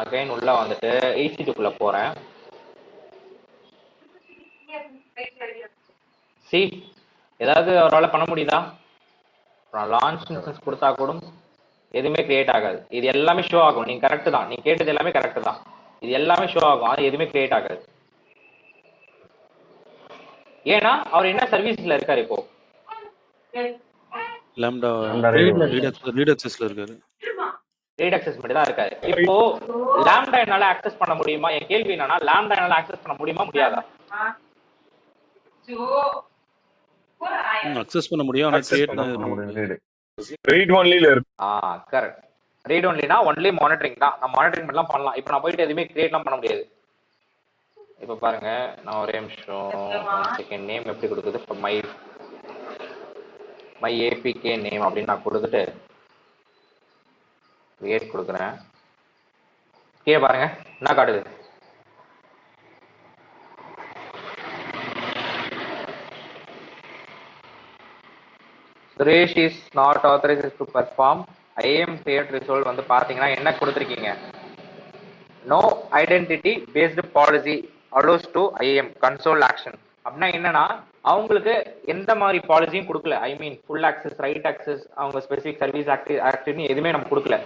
அகைன் உள்ள வந்துட்டு EC2 போறேன். சி ஏதாவது அவரால் பண்ண முடியுதா? நான் லான்ச் இன்ஸ்டன்ஸ் கொடுத்தா கூட எதுவுமே கிரியேட் ஆகாது. இது எல்லாமே ஷோ ஆகும். நீங்க கரெக்ட் தான், நீங்க கேட்டது எல்லாமே கரெக்ட் தான். இது எல்லாமே ஷோ ஆகும், அது எதுவுமே கிரியேட் ஆகாது. ஏன்னா அவர் என்ன சர்வீஸ்ல இருக்காரு இப்போ? லாம்டா ரீட் அக்சஸ்ல இருக்காரு. ரீட் அக்சஸ் மட்டும் தான் இருக்காரு. இப்போ லாம்டா என்னால அக்சஸ் பண்ண முடியுமா? என் கேள்வி என்னன்னா, லாம்டா என்னால அக்சஸ் பண்ண முடியுமா முடியாதா? அக்சஸ் பண்ண முடியும், ஆனா கிரியேட் பண்ண முடியும். ரீட் ஒன்லில இருக்கு. கரெக்ட். ரீட் ஒன்லினா ஒன்லி மானிட்டரிங் தான். நான் மானிட்டரிங் மட்டும் பண்ணலாம். இப்போ நான் போயிட்டு எதுவுமே கிரியேட்லாம் பண்ண முடியாது. இப்போ பாருங்க, நான் ஒரே நிமிஷம் செகண்ட் நேம் எப்படி கொடுக்குது? இப்போ மை ஏபிகே நேம் அப்படின்னு நான் கொடுத்துட்டு கிரியேட் கொடுக்குறேன். கீழே பாருங்க என்ன காட்டுது? Suresh is not authorized to perform IAM create result வந்து பார்த்தீங்கன்னா என்ன கொடுத்துருக்கீங்க? No identity based policy allows to IAM console action. அப்படின்னா என்னன்னா, அவங்களுக்கு எந்த மாதிரி பாலிசியும் கொடுக்கல. I mean full access, right access, அவங்க ஸ்பெசிஃபிக் சர்வீஸ் ஆக்டிவ்னு எதுவுமே நம்ம கொடுக்கல.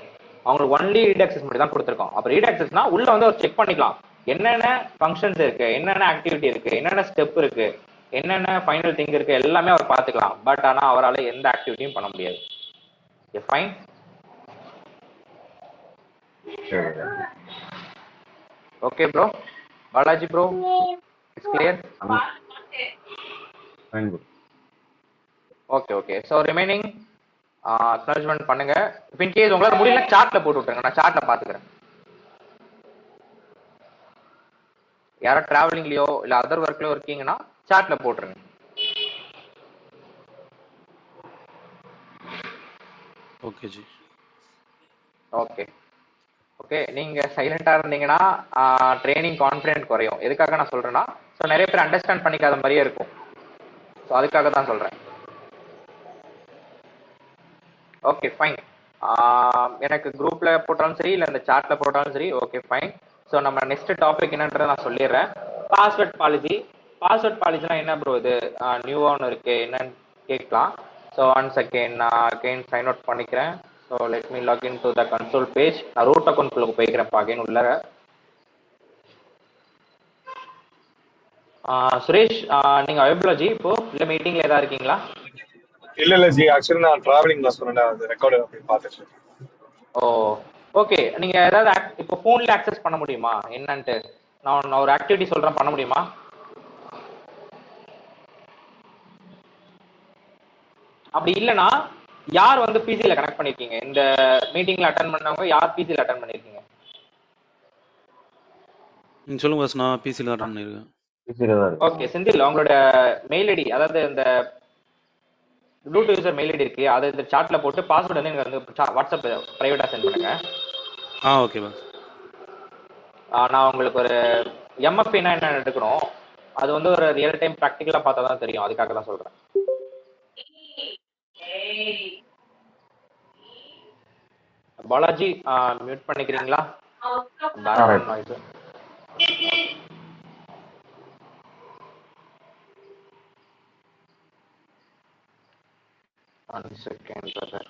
அவங்களுக்கு ஒன்லி ரீட் ஆக்சஸ் மட்டும் தான் கொடுத்துருக்கோம். அப்போ ரீட் ஆக்சஸ்னா உள்ள வந்து அவர் செக் பண்ணிக்கலாம் என்னென்ன ஃபங்க்ஷன்ஸ் இருக்கு, என்னென்ன ஆக்டிவிட்டி இருக்கு, என்னென்ன ஸ்டெப் இருக்கு, என்னென்ன ஃபைனல் திங் இருக்கு, எல்லாமே அவர் பார்த்துக்கலாம். பட் ஆனால் அவரால் எந்த ஆக்டிவிட்டியும் பண்ண முடியாது. Fine. Okay bro. Balaji bro, it's clear? Okay okay. So remaining acknowledgement பண்ணுங்க. இப்போ இன்கேஸ் உங்களால் முடியல சார்ட்ல போட்டு விட்டுருங்க, நான் சார்ட்ல பார்த்துக்கிறேன். யாரோ டிராவலிங்லயோ இல்லை அதர் ஒர்க்லயோ இருக்கீங்கன்னா சார்ட்ல போட்டுருங்க. Okay G. Okay okay. நீங்க சைலண்டா இருந்தீங்கன்னா ட்ரைனிங் கான்ஃபிடென்ட் குறையும். எதுக்காக நான் சொல்றேன்னா, ஸோ நிறைய பேர் அண்டர்ஸ்டாண்ட் பண்ணிக்காத மாதிரியே இருக்கும். ஸோ அதுக்காக தான் சொல்றேன். Okay fine. எனக்கு குரூப்ல போட்டாலும் சரி இல்லை இந்த சார்ட்ல போட்டாலும் சரி, ஓகே ஃபைன். ஸோ நம்ம நெக்ஸ்ட் டாபிக் என்னன்றதை நான் சொல்லிடுறேன். Password policy. பாஸ்வேர்ட் பாலிசினா என்ன ப்ரோ? இது நியூவா ஒன்று இருக்கு, என்னன்னு கேட்கலாம். ஸோ ஒன் செகண்ட், நான் அகைன் சைன் அவுட் பண்ணிக்கிறேன். So let me login to the console page. நான் ரூட் அக்கௌண்ட்குள்ள போய்க்கிறேன் அகைன் உள்ள. சுரேஷ் நீங்க அவைலபிளா ஜி இப்போ? இல்லை மீட்டிங்ல ஏதாவது இருக்கீங்களா? இல்ல ஜி, ஆக்சுவலி நான் டிராவலிங் தான் சொன்னேன், அது ரெக்கார்டு அப்படி பார்த்துட்டு. ஓ ஓகே. நீங்க ஏதாவது இப்போ ஃபோன்ல ஆக்சஸ் பண்ண முடியுமா என்னன்ட்டு? நான் ஒரு ஆக்டிவிட்டி சொல்றேன், பண்ண முடியுமா? அப்படி இல்லைன்னா யார் வந்து பிசில கனெக்ட் பண்ணிருக்கீங்க? இந்த மீட்டிங்ல அட்டன் பண்ணவங்க யார் பிசில அட்டன் பண்ணிருக்கீங்க? சொல்லுங்க பாஸ், நான் பிசில அட்டன் பண்ணிருக்கேன். ஓகே செந்தில், உங்களோட மெயில் ஐடி, அதாவது இந்த ரூட் யூசர் மெயில் ஐடி இருக்கு, அதை இந்த சார்ட்ல போட்டு பாஸ்வேர்டு வந்து எனக்கு வந்து வாட்ஸ்அப் பிரைவேட்டா சென்ட் பண்ணுங்க. Okay boss. நான் உங்களுக்கு ஒரு எம்எஃப்னா என்ன எடுக்கணும், அது வந்து ஒரு ரியல் டைம் ப்ராக்டிக்கலா பார்த்தா தான் தெரியும். அதுக்காக தான் சொல்றேன். பாலாஜி மியூட் பண்ணிக்கிறீங்களா? Background noise. One second brother,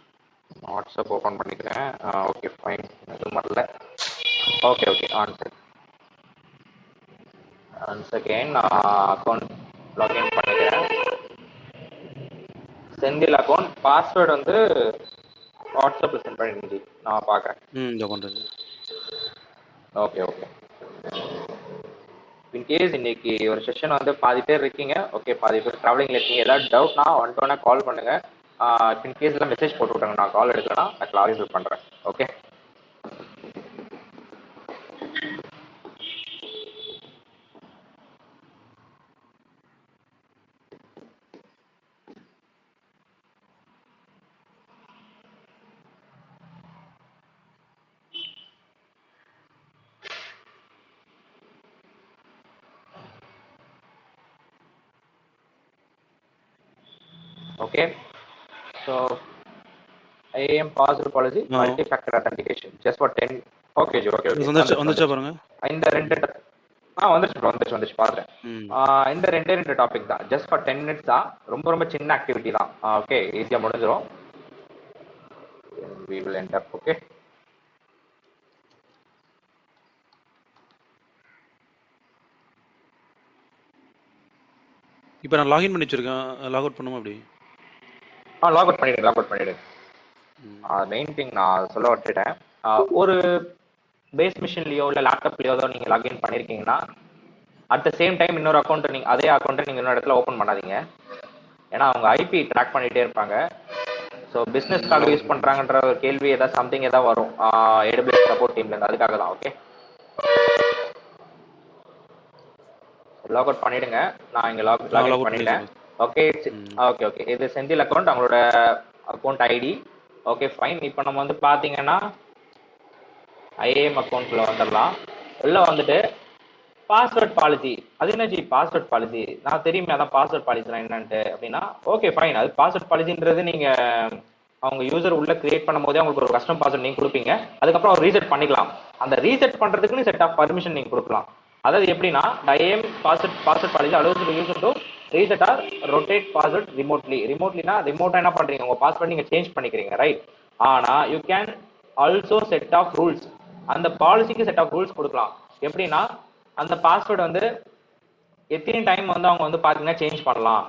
WhatsApp open பண்ணிக்கிறேன். ஓகே ஃபைன், எதுவும் வரல. Okay okay. ஒன் செகண்ட், நான் அக்கௌண்ட் லாகின் பண்ணிக்கிறேன். செந்தில் அக்கௌண்ட் பாஸ்வேர்டு வந்து வாட்ஸ்அப்பில் சென்ட் பண்ணிருந்துச்சு, நான் பார்க்குறேன். இந்த கொண்டு ஓகே ஓகே. இன்கேஸ் இன்னைக்கு ஒரு செஷன் வந்து பாதி பேர் இருக்கீங்க, ஓகே, பாதி பேர் ட்ராவலிங்ல இருக்கீங்க, ஏதாவது டவுட்னா ஒன் டு ஒன்னா கால் பண்ணுங்க. இன்கேஸ்ல மெசேஜ் போட்டு விட்டாங்க, நான் கால் எடுக்கலன்னா நான் கிளாரிஃபை பண்றேன். Okay. Okay, so IAM password policy, multi-factor authentication, just for 10. Okay, okay. வந்துச்சா பாருங்க. இந்த ரெண்டு வந்துச்சு பாருங்க. இந்த ரெண்டு டாபிக் தான், just for 10 minutes தான், ரொம்ப சின்ன ஆக்டிவிட்டி தான். ஓகே, ஈஸியா முடிஞ்சிரும். We will end up, okay. இப்போ நான் லாகின் பண்ணி வச்சிருக்கேன், லாக் அவுட் பண்ணுமா அப்படி? லாக் அவுட் பண்ணிடுங்க. மெயின் திங் நான் சொல்ல விட்டுட்டேன். ஒரு பேஸ் மிஷின்லயோ இல்ல லேப்டாப்லயோ தான் நீங்க லாகின் பண்ணிருக்கீங்கன்னா அட் த சேம் டைம் இன்னொரு அக்கௌண்ட் நீங்க அதே அக்கௌண்ட்டை நீங்க இன்னொரு இடத்துல ஓபன் பண்ணாதீங்க. ஏன்னா அவங்க ஐபி ட்ராக் பண்ணிட்டே இருப்பாங்க. ஸோ பிசினஸ்க்காக யூஸ் பண்றாங்கன்ற ஒரு கேள்வி ஏதாவது சம்திங் ஏதாவது வரும் AWS சப்போர்ட் டீம்ல இருந்து, அதுக்காக தான். ஓகே, லாக் அவுட் பண்ணிடுங்க. நான் இங்க லாக் அவுட் பண்ணிட்டேன். ஓகே, இது செந்தில் அக்கௌண்ட், அவங்களோட அக்கௌண்ட் ஐடி. Okay, fine. இப்போ நம்ம வந்து பாத்தீங்கன்னா IAM அக்கௌண்ட்ல வந்துடலாம். உள்ள வந்துட்டு பாஸ்வேர்ட் பாலிசி, அது என்ன ஜி பாஸ்வேர்ட் பாலிசி? நான் தெரியுமே அதான் பாஸ்வேர்ட் பாலிசி என்னன்ட்டு அப்படின்னா, ஓகே ஃபைன். அது பாஸ்வேர்ட் பாலிசின்றது நீங்க அவங்க யூசர் உள்ள கிரியேட் பண்ணும் போதே அவங்களுக்கு ஒரு கஸ்டம் பாஸ்வேர்ட் நீங்க கொடுப்பீங்க. அதுக்கப்புறம் அவர் ரீசெட் பண்ணிக்கலாம். அந்த ரீசெட் பண்றதுக்குன்னு செட் ஆஃப் பர்மிஷன் நீங்க கொடுக்கலாம். அதாவது எப்படின்னா, IAM password policy allows user to reset or rotate password ரிமோட்லினா ரிமோட்டா என்ன பண்றீங்க, உங்க பாஸ்வேர்ட் நீங்க சேஞ்ச் பண்ணிக்கிறீங்க, ரைட்? ஆனா you can also set of rules. அந்த பாலிசிக்கு செட் ஆஃப் ரூல்ஸ் கொடுக்கலாம். எப்படின்னா, அந்த பாஸ்வேர்டு வந்து எத்தனை டைம் வந்து அவங்க வந்து பாத்தீங்கன்னா சேஞ்ச் பண்ணலாம்,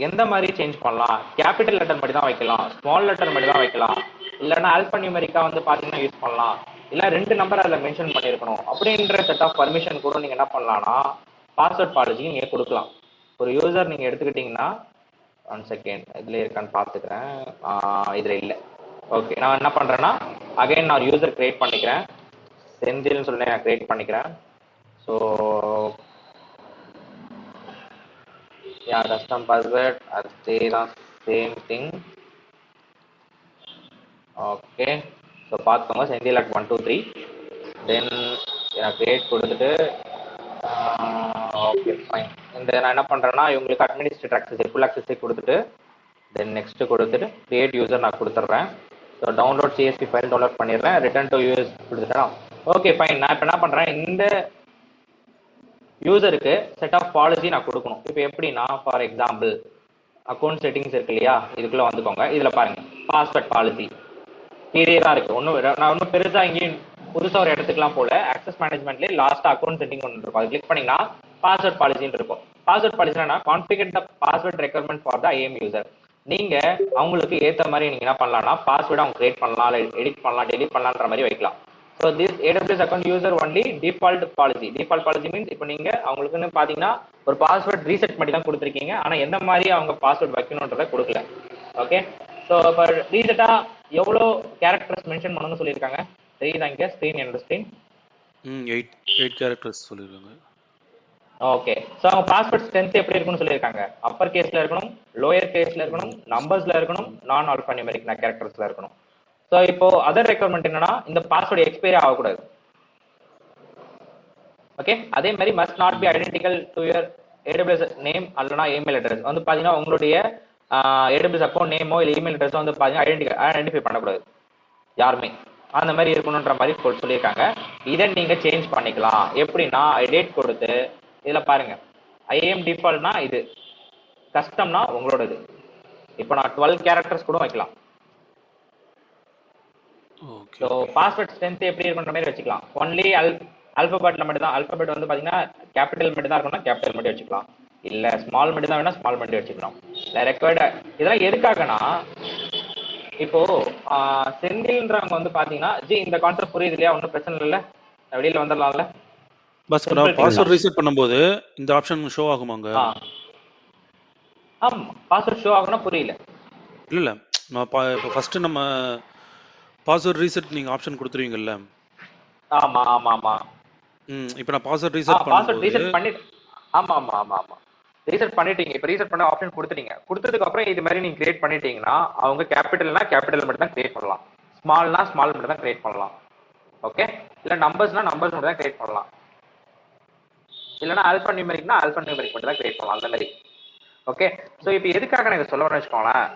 எந்த மாதிரி சேஞ்ச் பண்ணலாம், கேபிட்டல் லெட்டர் மட்டும் தான் வைக்கலாம், ஸ்மால் லெட்டர் மட்டும் தான் வைக்கலாம், இல்லைன்னா ஆல்பா நியூமெரிக்கா வந்து பாத்தீங்கன்னா யூஸ் பண்ணலாம், இல்ல 2 நம்பர் அதில் மென்ஷன் பண்ணிருக்கணும் அப்படின்ற செட் ஆஃப் பர்மிஷன் கூட நீங்க என்ன பண்ணலாம்னா பாஸ்வேர்ட் பாலிசி நீங்க கொடுக்கலாம். ஒரு யூசர் நீங்க எடுத்துக்கிட்டீங்கன்னா, 1 செகண்ட் இதுல இருக்கான்னு பாத்துக்கிறேன். இதுல இல்ல. ஓகே, நான் என்ன பண்றேன்னா அகைன் நான் யூசர் கிரியேட் பண்ணிக்கிறேன். செந்தில்னு சொல்லி நான் கிரியேட் பண்ணிக்கிறேன். ஸோ கஸ்டம் பாஸ்வேர்ட் அதே தான், சேம் திங். ஓகே, ஸோ பார்த்துக்கோங்க, செந்தில் at 1 2 3. தென் நான் கிரியேட் கொடுத்துட்டு ஓகே ஃபைன். இந்த நான் என்ன பண்ணுறேன்னா இவங்களுக்கு அட்மினிஸ்ட்ரேட்டர் ஆக்சஸ் ஃபுல் ஆக்சஸே கொடுத்துட்டு தென் நெக்ஸ்ட் கொடுத்துட்டு கிரியேட் யூசர் நான் கொடுத்துட்றேன். So download CSV file download பண்ணிடுறேன். ரிட்டர்ன் டு யூஎஸ் கொடுத்துட்டேன். Okay fine. நான் இப்போ என்ன பண்ணுறேன், இந்த யூசருக்கு செட் ஆஃப் பாலிசி நான் கொடுக்கணும். இப்போ எப்படின்னா, ஃபார் எக்ஸாம்பிள் அக்கௌண்ட் செட்டிங்ஸ் இருக்கு இல்லையா, இதுக்குள்ள வந்துக்கோங்க. இதில் பாருங்க பாஸ்வேர்ட் பாலிசி இதே தான் இருக்கு. நான் ஒன்றும் பெருசாக இங்கேயும் புதுசாக ஒரு இடத்துக்குலாம் போல. ஆக்சஸ் மேனேஜ்மெண்ட்லேயே லாஸ்ட்டாக அக்கௌண்ட் செட்டிங் ஒன்று இருக்கும், அது கிளிக் பண்ணிங்கன்னா பாஸ்வேர்ட் பாலிசின்னு இருக்கும். பாஸ்வேர்ட் பாலிசினா configure the password requirement for the IAM user. நீங்க அவங்களுக்கு ஏற்ற மாதிரி நீங்க என்ன பண்ணலாம்னா பாஸ்வேர்டு அவங்க கிரியேட் பண்ணலாம், எடிட் பண்ணலாம், டெலிட் பண்ணலான்ற மாதிரி வைக்கலாம். So this AWS account user only default policy. Default policy means இப்போ நீங்க அவங்களுக்குன்னு பாத்தீங்கன்னா ஒரு பாஸ்வேர்ட் ரீசெட் பண்ணி தான் கொடுத்துருக்கீங்க, ஆனா எந்த மாதிரி அவங்க பாஸ்வேர்ட் வைக்கணுன்றதை கொடுக்கல. ஓகே, ஸோ இப்போ ரீசெட்டா எவ்வளோ கேரக்டர்ஸ் மென்ஷன் பண்ணணும்னு சொல்லியிருக்காங்க தெரியுதா? இங்க ஸ்க்ரீன் என்னோட ஸ்க்ரீன் 8 கேரக்டர்ஸ் சொல்லியிருக்காங்க. ஓகே, ஸோ அவங்க பாஸ்வேர்ட் ஸ்ட்ரென்த் எப்படி இருக்குன்னு சொல்லியிருக்காங்க. அப்பர் கேஸ்ல இருக்கணும், லோயர் கேஸ்ல இருக்கணும், நம்பர்ஸ்ல இருக்கணும், நான் ஆல்பா நியூமெரிக் கேரக்டர்ஸ்ல இருக்கணும். ஸோ இப்போ அதர் ரெக்யர்மெண்ட் என்னன்னா இந்த பாஸ்வேர்டு எக்ஸ்பைரி ஆகக்கூடாது. ஓகே, அதே மாதிரி must not be identical to your AWS name அல்லனா இமெயில் அட்ரஸ். வந்து பாத்தீங்கன்னா உங்களுடைய AWS அக்கௌண்ட் நேமோ இல்லை இமெயில் அட்ரஸோ வந்து பாத்தீங்கன்னா ஐடென்டிஃபை பண்ணக்கூடாது யாருமே. அந்த மாதிரி இருக்கணுன்ற மாதிரி சொல்லியிருக்காங்க. இதை நீங்க சேஞ்ச் பண்ணிக்கலாம். எப்படின்னா டேட் கொடுத்து இதுல பாருங்க, IAM டிஃபால்ட்னா இது, கஸ்டம்னா உங்களோடது. இப்போ நான் 12 கேரக்டர்ஸ் கூட வைக்கலாம். ஸோ பாஸ்வேர்ட் ஸ்ட்ரென்த் எப்படி இருக்குன்ற மாதிரி வச்சுக்கலாம். ஒன்லி அல்பபெட்ல மட்டும் தான், அல்பபெட் வந்து பாத்தீங்கன்னா கேபிட்டல் மட்டும் தான் இருக்கணும்னா கேபிட்டல் மட்டும் வச்சுக்கலாம், இல்ல ஸ்மால் மட்டும் தான் வேணா ஸ்மால் மட்டும் வச்சுக்கலாம். ரெக்வயர்டு இதெல்லாம் எதுக்காகனா, இப்போ செந்தில்ன்றவங்க வந்து பாத்தீங்கன்னா ஜி இந்த கான்செப்ட் புரியுது இல்லையா, ஒன்றும் பிரச்சனை இல்லை, வெளியில வந்துடலாம்ல. பஸ் இப்போ சிம்பிள் நான் திங் தான். பாஸ்வேர்ட் ரீசெட் பண்ணும்போது இந்த ஆப்ஷன் ஷோ ஆகுமாங்க? ஆமா, பாஸ்வேர்ட் ஷோ ஆகும்னா புரியல. இல்ல இல்ல நான் இப்போ ஃபர்ஸ்ட் நம்ம பாஸ்வேர்ட் ரீசெட் நீங்க ஆப்ஷன் கொடுத்துருவீங்கல்ல. ஆமா ஆமா ஆமா. இப்போ நான் பாஸ்வேர்ட் ரீசெட் பாஸ்வேர்ட் பண்ணும்போது ரீசெட் பண்ணி ஆமா ஆமா ஆமா ஆமா ரீசெட் பண்ணிட்டீங்க. இப்போ ரீசெட் பண்ண ஆப்ஷன் கொடுத்துட்டீங்க. கொடுத்ததுக்கு அப்புறம் இது மாதிரி நீங்க கிரியேட் பண்ணிட்டீங்கன்னா அவங்க கேபிட்டல்னா கேபிட்டல் மட்டும் தான் கிரியேட் பண்ணலாம், ஸ்மால்னா ஸ்மால் மட்டும் தான் கிரியேட் பண்ணலாம். ஓகே, இல்ல நம்பர்ஸ்னா நம்பர்ஸ் மட்டும் தான் கிரியேட் பண்ணலாம், இல்லைன்னா ஆல்பா நியூமெரிக்னா ஆல்பா நியூமெரிக் மட்டும் தான் கிரியேட் பண்ணலாம், அந்த மாதிரி. ஓகே, ஸோ இப்போ எதுக்காக நான் இதை சொல்ல வரேன்னு வச்சுக்கோங்களேன்.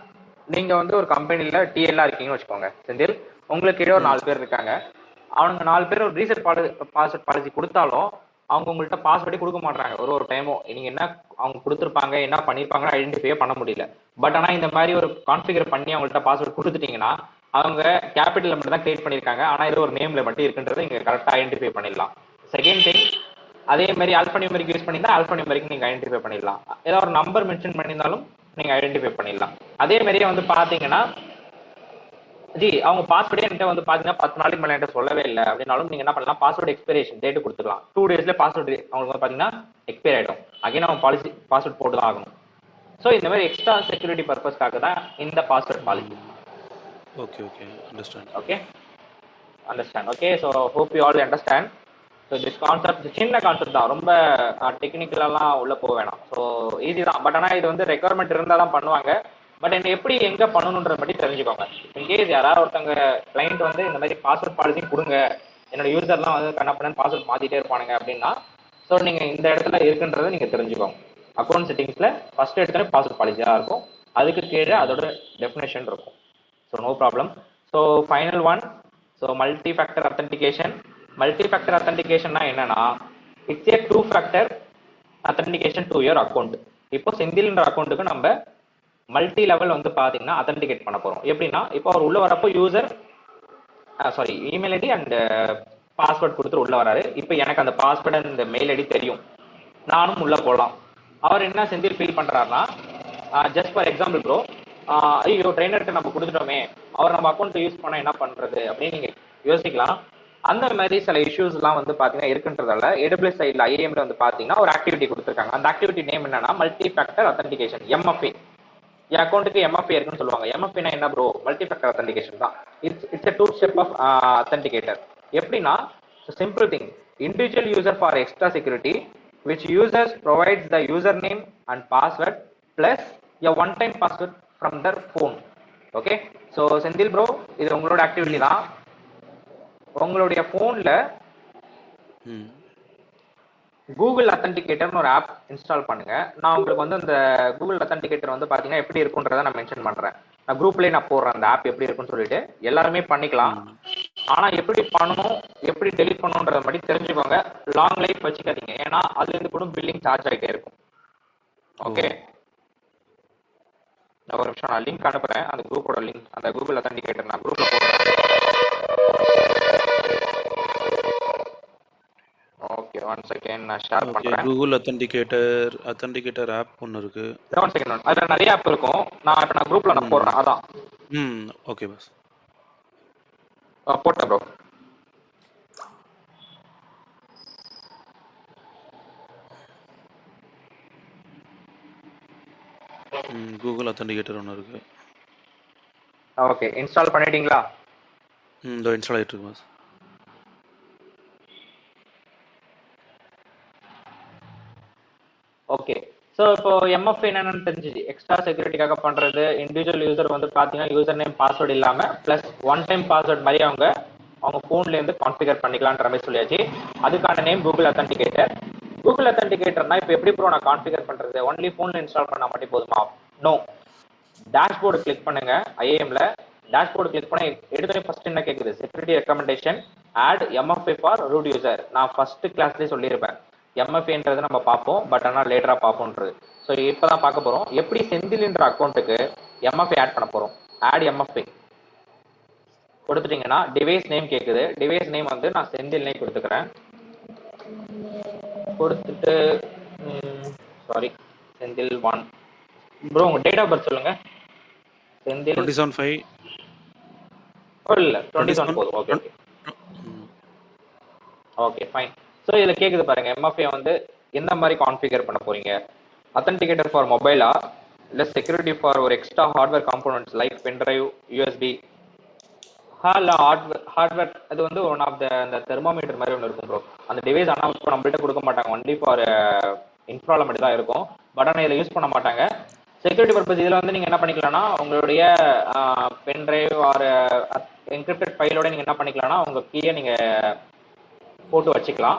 நீங்க வந்து ஒரு கம்பெனில டிஎல்லா இருக்கீங்கன்னு வச்சுக்கோங்க செந்தில். உங்களுக்கு கீழே ஒரு 4 பேர் இருக்காங்க. அவனுங்க 4 பேர் ஒரு ரீசெட் பாஸ்வேர்ட் பாலிசி கொடுத்தாலும் அவங்க உங்கள்கிட்ட பாஸ்வேர்டே கொடுக்க மாட்டாங்க. ஒரு டைமும் நீங்க என்ன அவங்க கொடுத்துருப்பாங்க என்ன பண்ணிருப்பாங்கன்னு ஐடென்டிஃபையே பண்ண முடியல. பட் ஆனா இந்த மாதிரி ஒரு கான்ஃபிகர் பண்ணி அவங்கள்ட்ட பாஸ்வேர்ட் கொடுத்துட்டீங்கன்னா அவங்க கேபிட்டல் மட்டும் தான் கிரியேட் பண்ணிருக்காங்க, ஆனா இது ஒரு நேம்ல மட்டும் இருக்குன்றதை நீங்க கரெக்டா ஐடென்டிஃபை பண்ணிடலாம். செகண்ட் திங், அதே மாதிரி ஆல்பா நியூமெரிக் யூஸ் பண்ணியிருந்தா ஆல்பா நியூமெரிக் நீங்க ஐடென்டிஃபை பண்ணிடலாம். ஏதாவது ஒரு நம்பர் மென்ஷன் பண்ணியிருந்தாலும் நீங்க ஐடென்டிஃபை பண்ணிடலாம். அதே மாதிரியே வந்து பாத்தீங்கன்னா ஜி அவங்க பாஸ்வேர்டே என்கிட்ட வந்து பாத்தீங்கன்னா 10 நாளைக்கு மேல என்கிட்ட சொல்லவே இல்லை அப்படின்னாலும் நீங்க என்ன பண்ணலாம், பாஸ்வேர்டு எக்ஸ்பைரேஷன் டேட் கொடுத்துக்கலாம். 2 daysல பாஸ்வேர்டு அவங்களுக்கு வந்து பாத்தீங்கன்னா எக்ஸ்பைர் ஆயிடும். அகைன் அவங்க பாலிசி பாஸ்வேர்ட் போட்டு தான் ஆகணும். ஸோ இந்த மாதிரி எக்ஸ்ட்ரா செக்யூரிட்டி பர்பஸ்க்காக தான் இந்த password policy. Okay okay understand. Okay understand. Okay, so hope you all understand. So this concept சின்ன கான்செப்ட் தான், ரொம்ப டெக்னிக்கலெல்லாம் உள்ள போக வேணாம். ஸோ ஈஸி தான். பட் ஆனால் இது வந்து ரெக்குவயர்மெண்ட் இருந்தால் தான் பண்ணுவாங்க. பட் என்ன எப்படி எங்க பண்ணணுன்றத மட்டும் தெரிஞ்சுக்கோங்க. இன்கேஸ் யாராவது ஒருத்தவங்க கிளைண்ட் வந்து இந்த மாதிரி பாஸ்வேர்ட் பாலிசி கொடுங்க, என்னோட யூசர்லாம் வந்து கண்ணப்பண்ணு பாஸ்வேர்ட் மாத்திட்டே இருப்பானுங்க அப்படின்னா ஸோ நீங்க இந்த இடத்துல இருக்குன்றதை நீங்க தெரிஞ்சுக்கோங்க. அக்கௌண்ட் செட்டிங்ஸ்ல ஃபர்ஸ்ட் எடுத்தோட பாஸ்வேர்ட் பாலிசியா இருக்கும், அதுக்கு கீழே அதோட டெஃபினேஷன் இருக்கும். So no problem. So final one, so multi factor authentication. மல்டி ஃபேக்டர் அத்தன்டிகேஷன்னா என்னன்னா it's a 2 factor authentication to your account. இப்போ செந்தில்ன்ற அக்கௌண்ட்டுக்கு நம்ம மல்டி லெவல் வந்து பாத்தீங்கன்னா அத்தன்டிகேட் பண்ண போறோம். எப்படின்னா இப்போ அவர் உள்ள வரப்போ user sorry email ID and password கொடுத்துட்டு உள்ள வராரு. இப்போ எனக்கு அந்த பாஸ்வேர்ட் அண்ட் மெயில் ஐடி தெரியும், நானும் உள்ள போகலாம். அவர் என்ன செந்தில் ஃபீல் பண்றாருன்னா ஜஸ்ட் ஃபார் எக்ஸாம்பிள் ப்ரோ, ஐயோ ட்ரெயினர்கிட்ட நம்ம கொடுத்துட்டோமே, அவர் நம்ம அக்கௌண்ட் யூஸ் பண்ண என்ன பண்றது அப்படின்னு நீங்க யோசிக்கலாம். அந்த மாதிரி சில இஷ்யூஸ் எல்லாம் வந்து பாத்தீங்கன்னா இருக்குன்றதால AWS சைட்ல IAMல வந்து பாத்தீங்கன்னா ஒரு ஆக்டிவிட்டி கொடுத்துருக்காங்க. அந்த ஆக்டிவிட்டி நேம் என்னன்னா மல்டி ஃபேக்டர் அத்தன்டிகேஷன், MFA. என் அக்கௌண்ட்டுக்கு MFA இருக்குன்னு சொல்லுவாங்க. MFA என்ன ப்ரோ, மல்டி ஃபேக்டர் அத்தன்டிகேஷன் தான். It's a 2 step of authenticator. எப்படின்னா simple thing, individual user for extra security which users provides the username and password plus a one time password from their phone. Okay, so Senthil bro இது உங்களோட activity தான். உங்களுடைய போன்ல Google அத்தன்டிகேட்டர்னு ஒரு app install பண்ணுங்க. நான் உங்களுக்கு வந்து அந்த கூகுள் அத்தன்டிகேட்டர் வந்து பாத்தீங்கன்னா எப்படி இருக்குன்றத நான் மென்ஷன் பண்றேன். நான் குரூப்லயே நான் போடுறேன் அந்த ஆப் எப்படி இருக்குன்னு சொல்லிட்டு. எல்லாருமே பண்ணிக்கலாம், ஆனா எப்படி பண்ணணும் எப்படி டெலிட் பண்ணணுன்றத மட்டும் தெரிஞ்சுக்கோங்க. லாங் லைஃப் வச்சுக்காதீங்க, ஏன்னா அதுல இருந்து கூட பில்லிங் சார்ஜ் ஆகிட்டே இருக்கும். ஓகே, ஒரு நிமிஷம் நான் லிங்க் அனுப்புறேன், அந்த குரூப்போட லிங்க், அந்த கூகுள் அத்தன்டிகேட்டர் நான் குரூப்ல போடுறேன். ஓகே, ஒன் செகண்ட் நான் ஷேர் பண்றேன். கூகுள் அத்தன்டிகேட்டர் ஆப் ஒன்னு இருக்கு. ஒன் செகண்ட், அதுல நிறைய ஆப் இருக்கும். நான் குரூப்ல நான் போடுறேன். அதான் ஓகே பாஸ் போட்டேன் ப்ரோ. கூகுள் அத்தன்டிகேட்டர் ஒன்னு இருக்கு. ஓகே, இன்ஸ்டால் பண்ணிட்டீங்களா? இதோ இன்ஸ்டால் ஆயிட்டு இருக்கு பாஸ். ஓகே, ஸோ இப்போ MFA என்னன்னு தெரிஞ்சுச்சு. எக்ஸ்ட்ரா செக்யூரிட்டிக்காக பண்றது. இண்டிவிஜுவல் யூசர் வந்து பாத்தீங்கன்னா யூசர் நேம் பாஸ்வேர்டு இல்லாம பிளஸ் ஒன் டைம் பாஸ்வேர்ட் மாதிரி அவங்க போன்ல இருந்து கான்ஃபிகர் பண்ணிக்கலான்ற மாதிரி சொல்லியாச்சு. அதுக்கான நேம் கூகுள் அத்தன்டிகேட்டர். கூகுள் அத்தன்டிகேட்டர்னா இப்போ எப்படி ப்ரோ நான் கான்ஃபிகர் பண்றது? ஒன்லி போன்ல இன்ஸ்டால் பண்ணா மட்டும் போதுமா? நோ. டேஷ்போர்டு கிளிக் பண்ணுங்க. IAMல டேஷ்போர்டு கிளிக் பண்ண எடுத்தோடனே ஃபர்ஸ்ட் என்ன கேக்குது, security recommendation add MFA for root user. நான் ஃபர்ஸ்ட் கிளாஸ்லேயே சொல்லியிருப்பேன் MFAன்றது நம்ம பார்ப்போம், பட் ஆனால் லேட்டரா பார்ப்போம்ன்றது. ஸோ இப்போதான் பார்க்க போறோம் எப்படி செந்தில்ன்ற அக்கௌண்ட்டுக்கு MFA ஆட் பண்ண போறோம். ஆட் MFA கொடுத்துட்டீங்கன்னா டிவைஸ் நேம் கேக்குது. டிவைஸ் நேம் வந்து நான் செந்தில் நேம் கொடுத்துக்கிறேன். கொடுத்துட்டு சாரி செந்தில் 1 ப்ரோ உங்க டேட் ஆஃப் பர்த் சொல்லுங்க. செந்தில் 27/5 இல்ல 27 போதும். Okay okay okay fine. So இதுல கேக்குது பாருங்க, எம்எஃப்ஏ வந்து எந்த மாதிரி கான்ஃபிகர் பண்ண போறீங்க, அத்தன்டிகேட்டர் ஃபார் மொபைலா இல்ல செக்யூரிட்டி ஃபார் ஒரு extra hardware components like pen drive, USB, இல்ல ஹார்ட்வேர். அது வந்து ஒன் ஆஃப் அந்த தெர்மோமீட்டர் மாதிரி ஒன்று இருக்கும் ப்ரோ. அந்த டிவைஸ் ஆனால் இப்போ நம்மள்கிட்ட கொடுக்க மாட்டாங்க, ஒன்லி ஃபார் இன்ஃப்ரால மட்டும் தான் இருக்கும். பட் ஆனால் இதில் யூஸ் பண்ண மாட்டாங்க. செக்யூரிட்டி பர்பஸ் இதில் வந்து நீங்கள் என்ன பண்ணிக்கலாம்னா உங்களுடைய பென்ட்ரைவ் ஆர் என்கிரிப்டட் ஃபைலோட நீங்கள் என்ன பண்ணிக்கலாம்னா உங்கள் கீயை நீங்கள் போட்டு வச்சுக்கலாம்.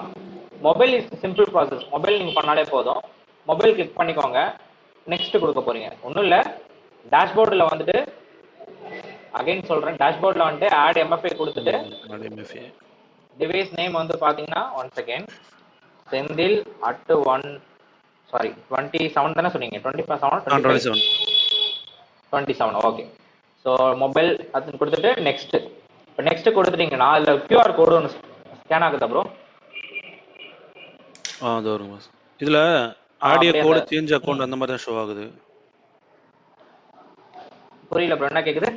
Mobile is simple process. Mobile நீங்கள் பண்ணாலே போதும். மொபைல் கிளிக் பண்ணிக்கோங்க, நெக்ஸ்ட் கொடுக்க போறீங்க. ஒன்றும் இல்லை, டேஷ்போர்டில் வந்துட்டு அகைன் சொல்றேன், டேஷ்போர்டில் வந்துட்டு ஆட் எம்எஃப்ஏ கொடுத்துட்டு டிவைஸ் நேம் வந்து பார்த்தீங்கன்னா ஒன் செகண்ட் செந்தில் அட் 27 தானே சொன்னீங்க, 27 ஓகே. ஸோ மொபைல் அது கொடுத்துட்டு நெக்ஸ்ட். இப்போ நெக்ஸ்ட் கொடுத்துட்டீங்கன்னா அதில் கியூஆர் கோடு ஒன்று ஸ்கேன் ஆகுதா ப்ரோ? அது வருங்க இதுல ஆடியோ கோட் சேஞ்ச் அக்கவுண்ட் அந்த மாதிரி தான் ஷோ ஆகுது. புரியல ப்ரோ, என்ன கேக்குது?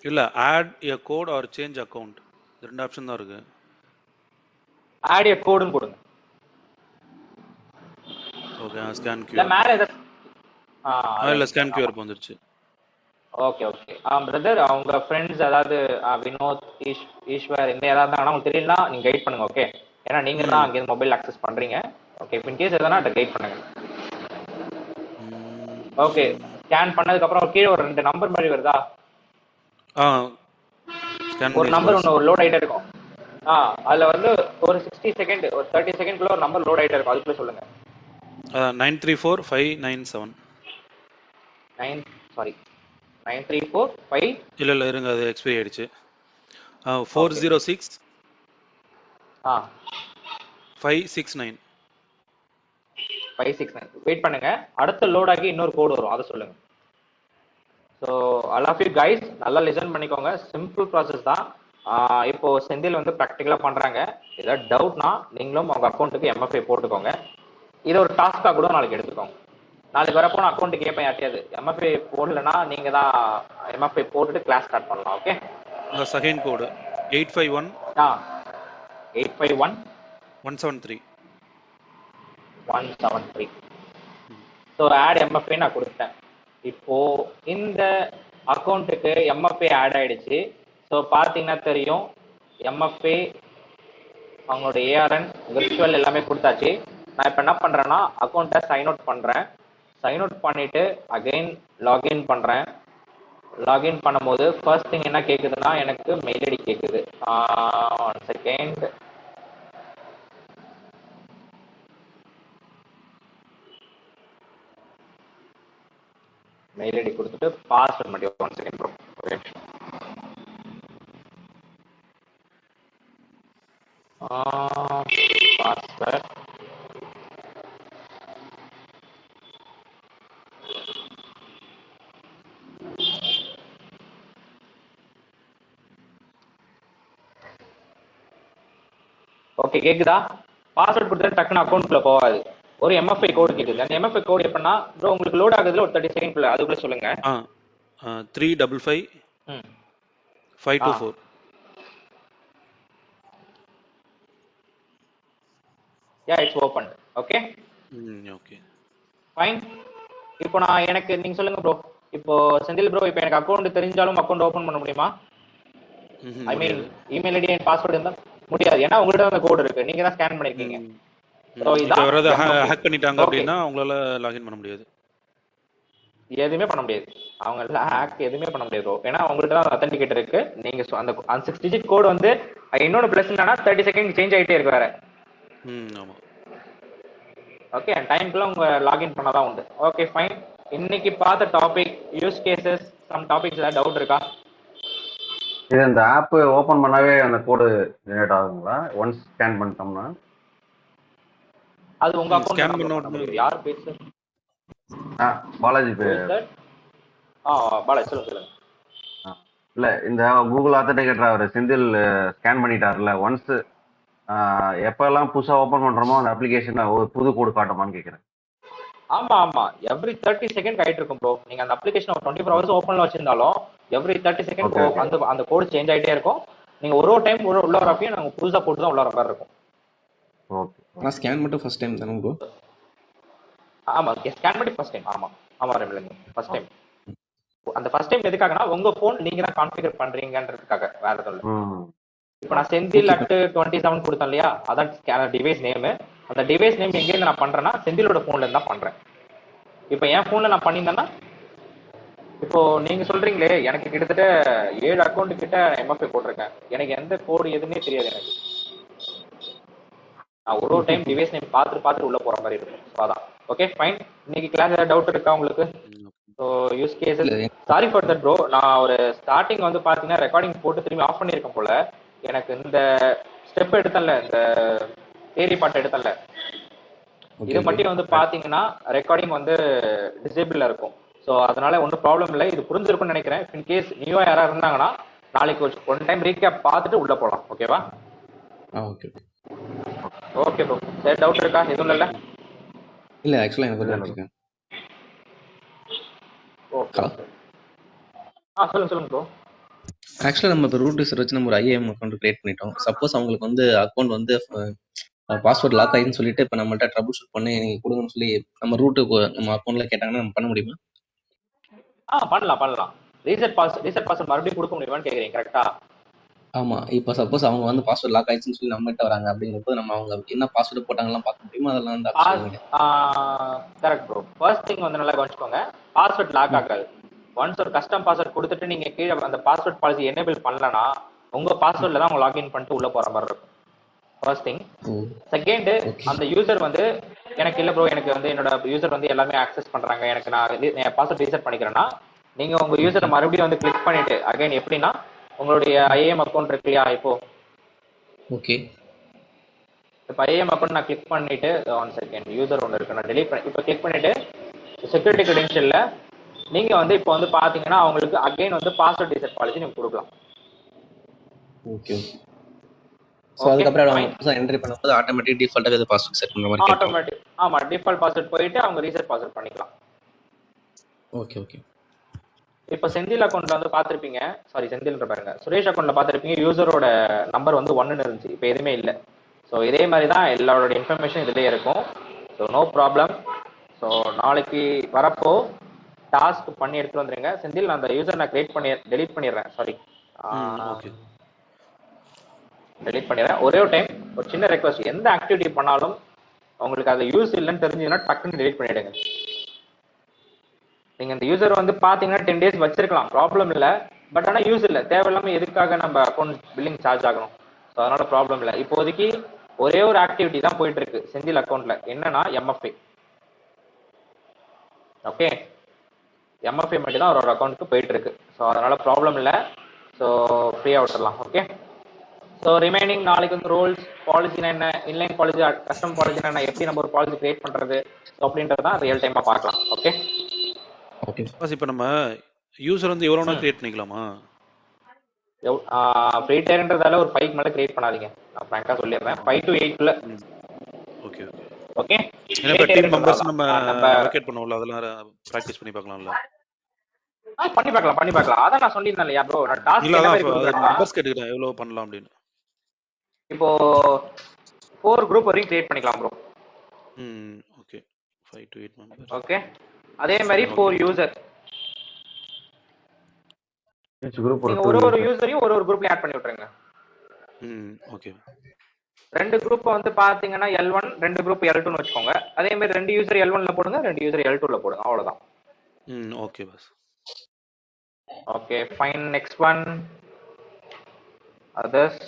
இல்ல ஆட் எ கோட் ஆர் சேஞ்ச் அக்கவுண்ட் ரெண்டு ஆப்ஷன் தான் இருக்கு. ஆட் எ கோடுன்னு கொடுங்க. ஓகே, ஸ்கேன் இல்ல கியூஆர். மேல ஏதோ இல்ல ஸ்கேன் கியூஆர் வந்துருச்சு. Okay okay. பிரதர் அவங்க ஃப்ரெண்ட்ஸ் அதாவது வினோத், ஈஸ்வர் இந்த ஏதாவது இருந்தாங்கன்னா உங்களுக்கு தெரியலனா நீங்க கைட் பண்ணுங்க. ஓகே, ஏன்னா நீங்க தான் அங்கே மொபைல் அக்சஸ் பண்றீங்க. ஓகே, இன் கேஸ் எதனா கைட் பண்ணுங்க. ஓகே, ஸ்கேன் பண்ணதுக்கு அப்புறம் கீழே ஒரு 2 நம்பர் மாதிரி வருதா? ஒரு நம்பர் ஒன்று லோட் ஆகிட்டே இருக்கும். அதுல வந்து ஒரு 60 செகண்ட் ஒரு 30 செகண்ட்குள்ள ஒரு நம்பர் லோட் ஆகிட்டே இருக்கும். அதுக்குள்ள சொல்லுங்க. 934597. 9345 இல்ல இருங்க, அது எக்ஸ்பைரி ஆயிடுச்சு. 406 569. 569 வெயிட் பண்ணுங்க, அடுத்த லோட் ஆகி இன்னொரு கோடு வரும், அதை சொல்லுங்க. So all of you guys நல்லா லிசன் பண்ணிக்கோங்க, சிம்பிள் ப்ராசஸ் தான். இப்போ செந்தில் வந்து ப்ராக்டிக்கலாக பண்ணுறாங்க. ஏதாவது டவுட்னா நீங்களும் உங்கள் அக்கௌண்ட்டுக்கு எம்எஃப்ஐ போட்டுக்கோங்க. இதை ஒரு டாஸ்க்காக கூட நாளைக்கு எடுத்துக்கோங்க. நாளைக்கு வரப்போ நான் அக்கௌண்ட்டு கேட்பேன் யார்ட்டையாவது, எம்எஃப்ஐ போடலன்னா நீங்கள் தான் எம்எஃப்ஐ போட்டுட்டு கிளாஸ் ஸ்டார்ட் பண்ணலாம். ஓகே, செகண்ட் கோடு 851 851 173. ஸோ ஆட் எம்எஃப்ஐ நான் கொடுத்தேன். இப்போ இந்த அக்கௌண்ட்டுக்கு எம்எஃப்ஐ ஆட் ஆயிடுச்சு. ஸோ பார்த்தீங்கன்னா தெரியும், எம்எஃப்ஐ அவங்களோட ஏஆர்என் விர்ச்சுவல் எல்லாமே கொடுத்தாச்சு. நான் இப்போ என்ன பண்ணுறேன்னா அக்கௌண்ட்டை சைன் அவுட் பண்ணுறேன். சைன் அவுட் பண்ணிவிட்டு அகெயின் லாகின் பண்ணுறேன். லாகின் பண்ணும்போது ஃபர்ஸ்ட் திங் என்ன கேட்குதுன்னா எனக்கு மெயில் ஐடி கேட்குது. ஒன் செகண்ட், மெயில் ஐடி கொடுத்துட்டு பாஸ்வேர்ட் மட்டும் ஒன் செகண்ட் ப்ரோ, ஒரே நிமிஷம். பாஸ்வேர்ட் ஓகே கேக்குதா? பாஸ்வேர்ட் கொடுத்தா டக்குன்னு அக்கௌண்ட்குள்ள போகாது, ஒரு எம்எஃப்ஐ கோடு கேக்குது. அந்த எம்எஃப்ஐ கோடு எப்படின்னா ப்ரோ உங்களுக்கு லோட் ஆகுதுல ஒரு 30 செகண்ட்குள்ள, அதுக்குள்ள சொல்லுங்க. 355 524. Yeah it's open. Okay okay fine. இப்போ நான் எனக்கு நீங்க சொல்லுங்க ப்ரோ, இப்போ செந்தில் ப்ரோ இப்போ எனக்கு அக்கௌண்ட் தெரிஞ்சாலும் அக்கௌண்ட் ஓபன் பண்ண முடியுமா? ஐ மீன் இமெயில் ஐடி அண்ட் பாஸ்வேர்ட் இருந்தா முடியாது, ஏன்னா உங்கள்ட்ட அந்த கோட் இருக்கு, நீங்க தான் ஸ்கேன் பண்ணிருக்கீங்க. இப்போ யாராவது ஹேக் பண்ணிட்டாங்க அப்படின்னா அவங்களால லாகின் பண்ண முடியாது, எதுவுமே பண்ண முடியாது. அவங்க ஹேக் எதுவுமே பண்ண முடியாது ப்ரோ, ஏன்னா உங்கள்ட்ட தான் அத்தன்டிகேட்டர் இருக்கு. நீங்க அந்த 6 டிஜிட் கோட் வந்து இன்னொன்று பிளஸ் என்னன்னா 30 செகண்ட் சேஞ்ச் ஆகிட்டே இருக்கு வேற. ஆமா ஓகே, டைம்க்குள்ள உங்க லாகின் பண்ணாதான் உண்டு. Okay fine. இன்னைக்கு பார்த்த topic use cases, some topics ஏதாவது டவுட் இருக்கா? இது இந்த ஆப் ஓபன் பண்ணாவே அந்த கோடு ஜெனரேட் ஆகுங்களா ஒன்ஸ் ஸ்கேன் பண்ணிட்டோம்னா? அது உங்க அக்கவுண்ட் பண்ண முடியும். யார் பேசு? பாலாஜி பேர். பாலாஜி சொல்லுங்க. இல்ல இந்த கூகுள் ஆத்தன்டிகேட்டர் அவர் செந்தில் ஸ்கேன் பண்ணிட்டாருல, ஒன்ஸ் எப்பெல்லாம் புதுசா ஓபன் பண்றோமோ அந்த அப்ளிகேஷன் ஒரு புது கோடு காட்டுமான்னு கேக்குறேன். ஆமா ஆமா, எவ்ரி 30 செகண்ட் ஆயிட்டு இருக்கும் ப்ரோ. நீங்க அந்த அப்ளிகேஷன் 24 ஹவர்ஸ் ஓபன்ல வச்சிருந்தாலும் எவ்ரி 30 செகண்ட் அந்த கோடு சேஞ்ச் ஆயிட்டே இருக்கும். நீங்க ஒரு டைம் உள்ள வரப்பையும் நாங்க புதுசா போட்டு தான் உள்ள வர மாதிரி இருக்கும். ஓகே ஆனால் ஸ்கேன் மட்டும் ஃபர்ஸ்ட் டைம் தானே ப்ரோ? ஆமா ஸ்கேன் பண்ணி ஃபர்ஸ்ட் டைம். ஆமா ஆமா ரெகுலர் ஃபர்ஸ்ட் டைம். அந்த ஃபர்ஸ்ட் டைம் எதுக்காகனா உங்க போன் நீங்க தான் கான்ஃபிகர் பண்றீங்கன்றதுக்காக, வேற எதுவும் இல்லை. ம் இப்போ நான் செந்தில் ஓகே. 27 கொடுத்தேன் இல்லையா, அதான் டிவைஸ் நேம். அந்த டிவைஸ் நேம் எங்கேருந்து நான் பண்றேன்னா செந்திலோட போன்ல இருந்து தான் பண்றேன். இப்போ என் போன்ல நான் பண்ணியிருந்தேன்னா, இப்போ நீங்க சொல்றீங்களே எனக்கு கிட்டத்தட்ட 7 அக்கௌண்ட் கிட்ட எம்எஃப்ஐ போட்டிருக்கேன். எனக்கு எந்த கோடு எதுவுமே தெரியாது. எனக்கு நான் ஒரு டைம் டிவைஸ் நேம் பார்த்துட்டு உள்ள போற மாதிரி இருக்கும். So அதான். Okay fine. இன்னைக்கு கிளாஸ் ஏதாவது டவுட் இருக்கா உங்களுக்கு? ஸோ யூஸ் கேஸ் இல்லை சாரி ஃபார் தட் ப்ரோ. நான் ஒரு ஸ்டார்டிங் வந்து பார்த்தீங்கன்னா ரெக்கார்டிங் போட்டு திரும்பி ஆஃப் பண்ணியிருக்கேன் போல. எனக்கு இந்த ஸ்டெப் எடுத்தல, இந்த தேரி பாட்டு எடுத்தல, ஓகே இது ஓகே மட்டும் வந்து பார்த்தீங்கன்னா ரெக்கார்டிங் வந்து டிசேபிளில் இருக்கும். ஸோ அதனால ஒன்றும் ப்ராப்ளம் இல்லை. இது புரிஞ்சிருக்கும்னு நினைக்கிறேன். இன் கேஸ் நியூவாக யாராவது இருந்தாங்கன்னா நாளைக்கு ஒன் டைம் ரீகேப் பார்த்துட்டு உள்ள போகலாம். ஓகேவா? Okay okay. Okay bro. சரி டவுட் இருக்கா? எதுவும் இல்லை. இல்லை ஆக்சுவலாக எனக்கு ஒரு doubt இருக்கு. ஓகே ஹலோ, சொல்லுங்க ப்ரோ. ஆக்சுவலாக நம்ம இப்போ ரூட் யூசர் வச்சு நம்ம ஒரு ஐஏஎம் அக்கௌண்ட் கிரியேட் பண்ணிட்டோம். சப்போஸ் அவங்களுக்கு வந்து அக்கௌண்ட் வந்து பாஸ்வேர்ட் லாக் ஆகின்னு சொல்லிட்டு இப்போ நம்மள்ட்ட ட்ரபிள் ஷூட் பண்ணி நீங்கள் கொடுங்கன்னு சொல்லி நம்ம ரூட்டுக்கு நம்ம அக்கௌண்ட்ல கேட்டாங்கன்னா நம்ம பண்ண முடியுமா? பண்ணலாம். ரீசெட் பாஸ்வேர்ட் மறுபடியும் கொடுக்க முடியுமான்னு கேட்குறீங்க, கரெக்டா? ஆமாம். இப்போ சப்போஸ் அவங்க வந்து பாஸ்வேர்ட் லாக் ஆயிடுச்சுன்னு சொல்லி நம்மகிட்ட வராங்க அப்படிங்கிறப்போ நம்ம அவங்க என்ன பாஸ்வேர்டு போட்டாங்கலாம் பார்க்க முடியுமா? அதெல்லாம் வந்து option correct bro. First thing வந்து நல்லா கவனிச்சுக்கோங்க, பாஸ்வேர்ட் லாக் ஆகாது. ஒன்ஸ் ஒரு கஸ்டம் பாஸ்வேர்ட் கொடுத்துட்டு நீங்க கீழே அந்த பாஸ்வேர்ட் பாலிசி எனேபிள் பண்ணலன்னா உங்க பாஸ்வேர்ட்ல தான் அவங்க லாகின் பண்ணிட்டு உள்ள போற மாதிரி இருக்கும். First thing. செகண்ட், அந்த யூசர் வந்து எனக்கு இல்ல ப்ரோ, எனக்கு வந்து என்னோட யூசர் வந்து எல்லாமே ஆக்சஸ் பண்றாங்க, எனக்கு நான் பாஸ்வேர்ட் ரீசெட் பண்ணிக்கிறேன்னா நீங்க உங்க யூசரை மறுபடியும் வந்து கிளிக் பண்ணிட்டு அகைன் எப்படின்னா உங்களுடைய ஐஏஎம் அக்கௌண்ட் இருக்கு இல்லையா, இப்போ ஓகே ஐஏஎம் அக்கௌண்ட் நான் கிளிக் பண்ணிட்டு ஒன் செகண்ட் யூசர் ஒன்று இருக்கு நான் டெலிட் பண்ணி இப்போ கிளிக் பண்ணிட்டு செக்யூரிட்டி கிரெடென்ஷியல்ல நீங்க வந்து இப்போ வந்து பாத்தீங்கன்னா அவங்களுக்கு அகைன் வந்து பாஸ்வேர்ட் ரீசெட் பாலிசி நீங்க கொடுக்கலாம். Okay okay. ஸோ அதுக்கப்புறம் அவங்க புதுசாக என்ட்ரி பண்ணும்போது ஆட்டோமேட்டிக் டிஃபால்ட்டாக எது பாஸ்வேர்ட் செட் பண்ணுற மாதிரி கேட்கும். ஆட்டோமேட்டிக் ஆமா டிஃபால்ட் பாஸ்வேர்ட் போயிட்டு அவங்க ரீசெட் பாஸ்வேர்ட் பண்ணிக்கலாம். Okay okay. இப்போ செந்தில் அக்கௌண்ட்ல வந்து பார்த்துருப்பீங்க, சாரி செந்தில்ன்ற பாருங்க, சுரேஷ் அக்கௌண்ட்ல பார்த்துருப்பீங்க யூசரோட நம்பர் வந்து 1ன்னு இருந்துச்சு, இப்போ எதுவுமே இல்லை. ஸோ இதே மாதிரி தான் எல்லாரோட இன்ஃபர்மேஷன் இதுலேயே இருக்கும். So no problem. ஸோ நாளைக்கு வரப்போ டாஸ்க் பண்ணி எடுத்துட்டு வந்துருங்க. செந்தில் அந்த யூசர் நான் டெலீட் பண்ணிடுறேன், சாரி டெலீட் பண்ணிடுறேன். ஒரே ஒரு டைம் ஒரு சின்ன ரெக்வஸ்ட், எந்த ஆக்டிவிட்டி பண்ணாலும் உங்களுக்கு அது யூஸ் இல்லைன்னு தெரிஞ்சதுன்னா டக்குன்னு டெலீட் பண்ணிடுங்க. நீங்க இந்த யூசர் வந்து பாத்தீங்கன்னா 10 days வச்சிருக்கலாம், ப்ராப்ளம் இல்லை. பட் ஆனால் யூஸ் இல்லை, தேவையில்லாம எதுக்காக நம்ம அக்கௌண்ட் பில்லிங் சார்ஜ் ஆகணும். ஸோ அதனால ப்ராப்ளம் இல்லை. இப்போதைக்கு ஒரே ஒரு ஆக்டிவிட்டி தான் போயிட்டு இருக்கு செந்தில் அக்கௌண்ட்ல, என்னன்னா எம்எஃப்ஐ. ஓகே, எம்எஃப்ஐ மட்டும் தான் ஒரு அக்கௌண்ட்டுக்கு போயிட்டு இருக்கு. ஸோ அதனால ப்ராப்ளம் இல்லை. ஸோ ஃப்ரீயாக விட்டுடலாம். ஓகே. ஸோ ரிமைனிங் நாளைக்கு வந்து ரோல்ஸ் பாலிசினா என்ன, இன்லைன் பாலிசி, கஸ்டம் பாலிசினா என்ன, எப்படி நம்ம ஒரு பாலிசி கிரியேட் பண்றது அப்படின்றது தான் ரியல் டைமா பார்க்கலாம். Okay okay. இப்போ நம்ம யூசர் வந்து எவ்வளோ கிரியேட் பண்ணிக்கலாமா? ஃப்ரீ டயர்ன்றதால ஒரு 5 மேலே கிரியேட் பண்ணாதீங்க, நான் ஃப்ராங்கா சொல்லிடுறேன். 5 to 8 குள்ள. Okay okay. இப்போ டீம் மெம்பர்ஸ் நம்ம அலோகேட் பண்ணுவோம்ல, அதெல்லாம் பிராக்டிஸ் பண்ணி பார்க்கலாம்ல? பண்ணி பார்க்கலாம். அதான் நான் சொல்லியிருந்தேன் இல்லையா ப்ரோ, நான் டாஸ்க் இல்ல என்ன அதான் மாதிரி கொடுக்குறேன்னா மெம்பர்ஸ் கேட்டுக்கிறேன் எவ்வளவு பண்ணலாம் அப்படின்னு. இப்போ 4 குரூப் வரையும் கிரியேட் பண்ணிக்கலாம் bro. Okay 5 to 8 members. Okay. அதே மாதிரி 4 யூசர், நீங்க ஒரு யூசரையும் ஒரு குரூப்ல ஆட் பண்ணி விட்டுருங்க. ஓகே. 2 குரூப் வந்து பாத்தீங்கன்னா L1, 2 குரூப் L2ன்னு வச்சுக்கோங்க. அதே மாதிரி 2 யூசர் L1ல போடுங்க, 2 யூசர் L2ல போடுங்க, அவ்வளவுதான். Okay bus. Okay fine. Next one others.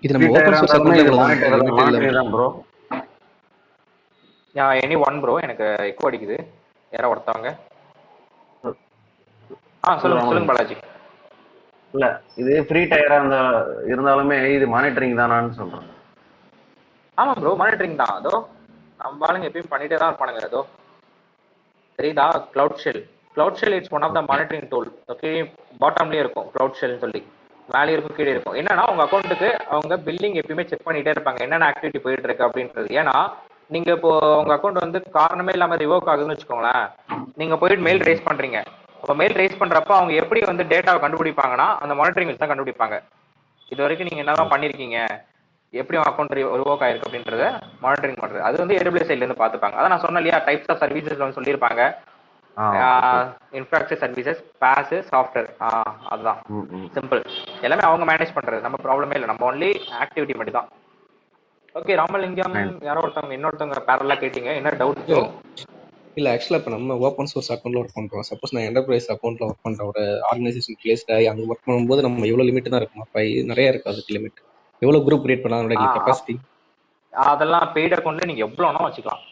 இது நம்ம ஓபன் சோர்ஸ் அக்கவுண்ட்ல ப்ரோ. எனி ஒன் ப்ரோ, எனக்கு எக்கோ அடிக்குது, யாரோ ஒருத்தவங்க. சொல்லுங்க பாலாஜி. இல்ல இது ஃப்ரீ டயரா இருந்தாலுமே இது மானிட்டரிங் தானான்னு சொல்றேன். ஆமா ப்ரோ, மானிட்டரிங் தான். அதோ நம்ம ஆளுங்க எப்பயும் பண்ணிட்டே தான் இருப்பானுங்க. அதோ தெரியுதா, cloud shell it's one of the monitoring tool. Okay, பாட்டம்லயே இருக்கும் கிளவுட் ஷெல்னு சொல்லி, மேலே இருக்கும் கீழே இருக்கும். என்னன்னா உங்க அக்கௌண்ட்டுக்கு அவங்க பில்லிங் எப்பயுமே செக் பண்ணிட்டே இருப்பாங்க, என்னென்ன ஆக்டிவிட்டி போயிட்டு இருக்கு அப்படின்றது. ஏன்னா நீங்க இப்போ உங்க அக்கௌண்ட் வந்து காரணமே இல்லாம ரிவோக் ஆகுதுன்னு வச்சுக்கோங்களேன், நீங்க போயிட்டு மெயில் ரைஸ் பண்றீங்க. அப்போ மெயில் ரைஸ் பண்றப்ப அவங்க எப்படி வந்து டேட்டாவை கண்டுபிடிப்பாங்கன்னா அந்த மானிட்டரிங் தான் கண்டுபிடிப்பாங்க. இது வரைக்கும் நீங்க என்னதான் பண்ணிருக்கீங்க, எப்படி அக்கௌண்ட் ரிவோக் ஆயிருக்கு அப்படின்றத மானிட்டரிங் பண்றது. அது வந்து AWS சைட்ல இருந்து பாத்துப்பாங்க. அதான் நான் சொன்னேன் இல்லையா, டைப்ஸ் ஆஃப் சர்வீசஸ் வந்து சொல்லியிருப்பாங்க. இன்ஃப்ராஸ்ட்ரக்சர் சர்வீசஸ், பாஸ், சாஃப்ட்வேர், அதுதான் சிம்பிள். எல்லாமே அவங்க மேனேஜ் பண்றது, நம்ம ப்ராப்ளமே இல்லை, நம்ம ஒன்லி ஆக்டிவிட்டி மட்டும் தான். ஓகே ராமலிங்கம், யாரோ ஒருத்தவங்க இன்னொருத்தவங்க பேரலா கேட்டீங்க, என்ன டவுட்? இல்லை ஆக்சுவலாக இப்போ நம்ம ஓப்பன் சோர்ஸ் அக்கௌண்ட்டில் ஒர்க் பண்ணுறோம். சப்போஸ் நான் என்டர்பிரைஸ் அக்கௌண்ட்டில் ஒர்க் பண்ணுற ஒரு ஆர்கனைசேஷன் பிளேஸ்ட் ஆகி அங்கே ஒர்க் பண்ணும்போது நம்ம எவ்வளோ லிமிட் தான் இருக்கும்? அப்போ நிறைய இருக்கு அதுக்கு லிமிட். எவ்வளோ குரூப் கிரியேட் பண்ணலாம் கெப்பாசிட்டி? அதெல்லாம் பெய்ட் அக்கௌண்ட்ல நீங்க எவ்வளோ வேணா வச்சுக்கலாம்.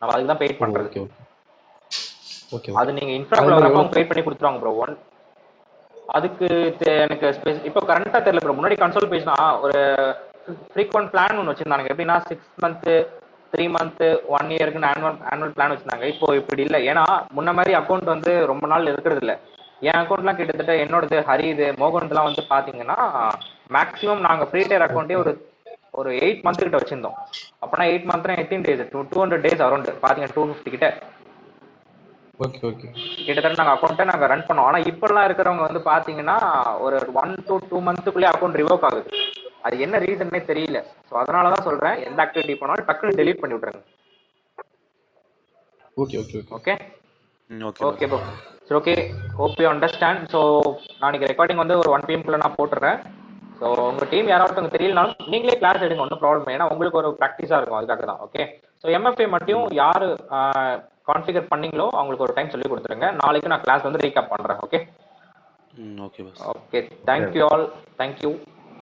நம்ம அதுக்கு தான் பெய்ட் பண்றது. Okay okay. அது நீங்க இன்ஃப்ராக்குள்ள வரப்போ அவங்க பெய்ட் பண்ணி கொடுத்துருவாங்க ப்ரோ. அதுக்கு எனக்கு இப்போ கரண்டா தெரியல ப்ரோ. முன்னாடி கன்சோல் பேஜ்னா ஒரு ஃப்ரீக்வெண்ட் பிளான் ஒன்று வச்சிருந்தாங்க. எப்படின்னா 6 மந்த், 3 மந்த், 1 இயருக்கு ஆனுவல் பிளான் வச்சிருந்தாங்க. இப்போ இப்படி இல்லை. ஏன்னா முன்ன மாதிரி அக்கௌண்ட் வந்து ரொம்ப நாள் இருக்கிறது இல்லை. என் அக்கௌண்ட்லாம் கிட்டத்தட்ட என்னோடது, ஹரிது, மோகன்லாம் வந்து பாத்தீங்கன்னா மேக்ஸிமம் நாங்க ஃப்ரீ டயர் அக்கௌண்ட்டே ஒரு 8 மந்த் கிட்ட வச்சிருந்தோம். அப்பனா 8 மந்த்னா 18 டேஸ், 200 டேஸ் அரௌண்ட் பாத்தீங்கன்னா 250 கிட்ட. Okay okay. கிட்டத்தட்ட நாங்க அக்கௌண்ட்டை நாங்க ரன் பண்ணோம். ஆனா இப்பெல்லாம் இருக்கிறவங்க வந்து பாத்தீங்கன்னா ஒரு 1 to 2 மந்த்துக்குள்ளே அக்கௌண்ட் ரிவோக் ஆகுது. அது என்ன ரீசன்னே தெரியல. ஸோ அதனாலதான் சொல்றேன், எந்த ஆக்டிவிட்டி பண்ணாலும் டக்குன்னு டெலீட் பண்ணி விட்டுருங்க. Okay okay okay okay okay bro. சரி okay, hope you understand. So நாளைக்கு ரெக்கார்டிங் வந்து ஒரு 1 PM குள்ள நான் போட்டுறேன். ஸோ உங்க டீம் யாராவது தெரியலனாலும் நீங்களே கிளாஸ் எடுங்க, ஒன்றும் ப்ராப்ளம். ஏன்னா உங்களுக்கு ஒரு ப்ராக்டிஸா இருக்கும், அதுக்காக தான். ஓகே. ஸோ MFA மட்டும் யாரு கான்ஃபிகர் பண்ணீங்களோ அவங்களுக்கு ஒரு டைம் சொல்லி கொடுத்துருங்க. நாளைக்கு நான் கிளாஸ் வந்து ரீகேப் பண்றேன். Okay okay boss. Okay, thank you all, thank you.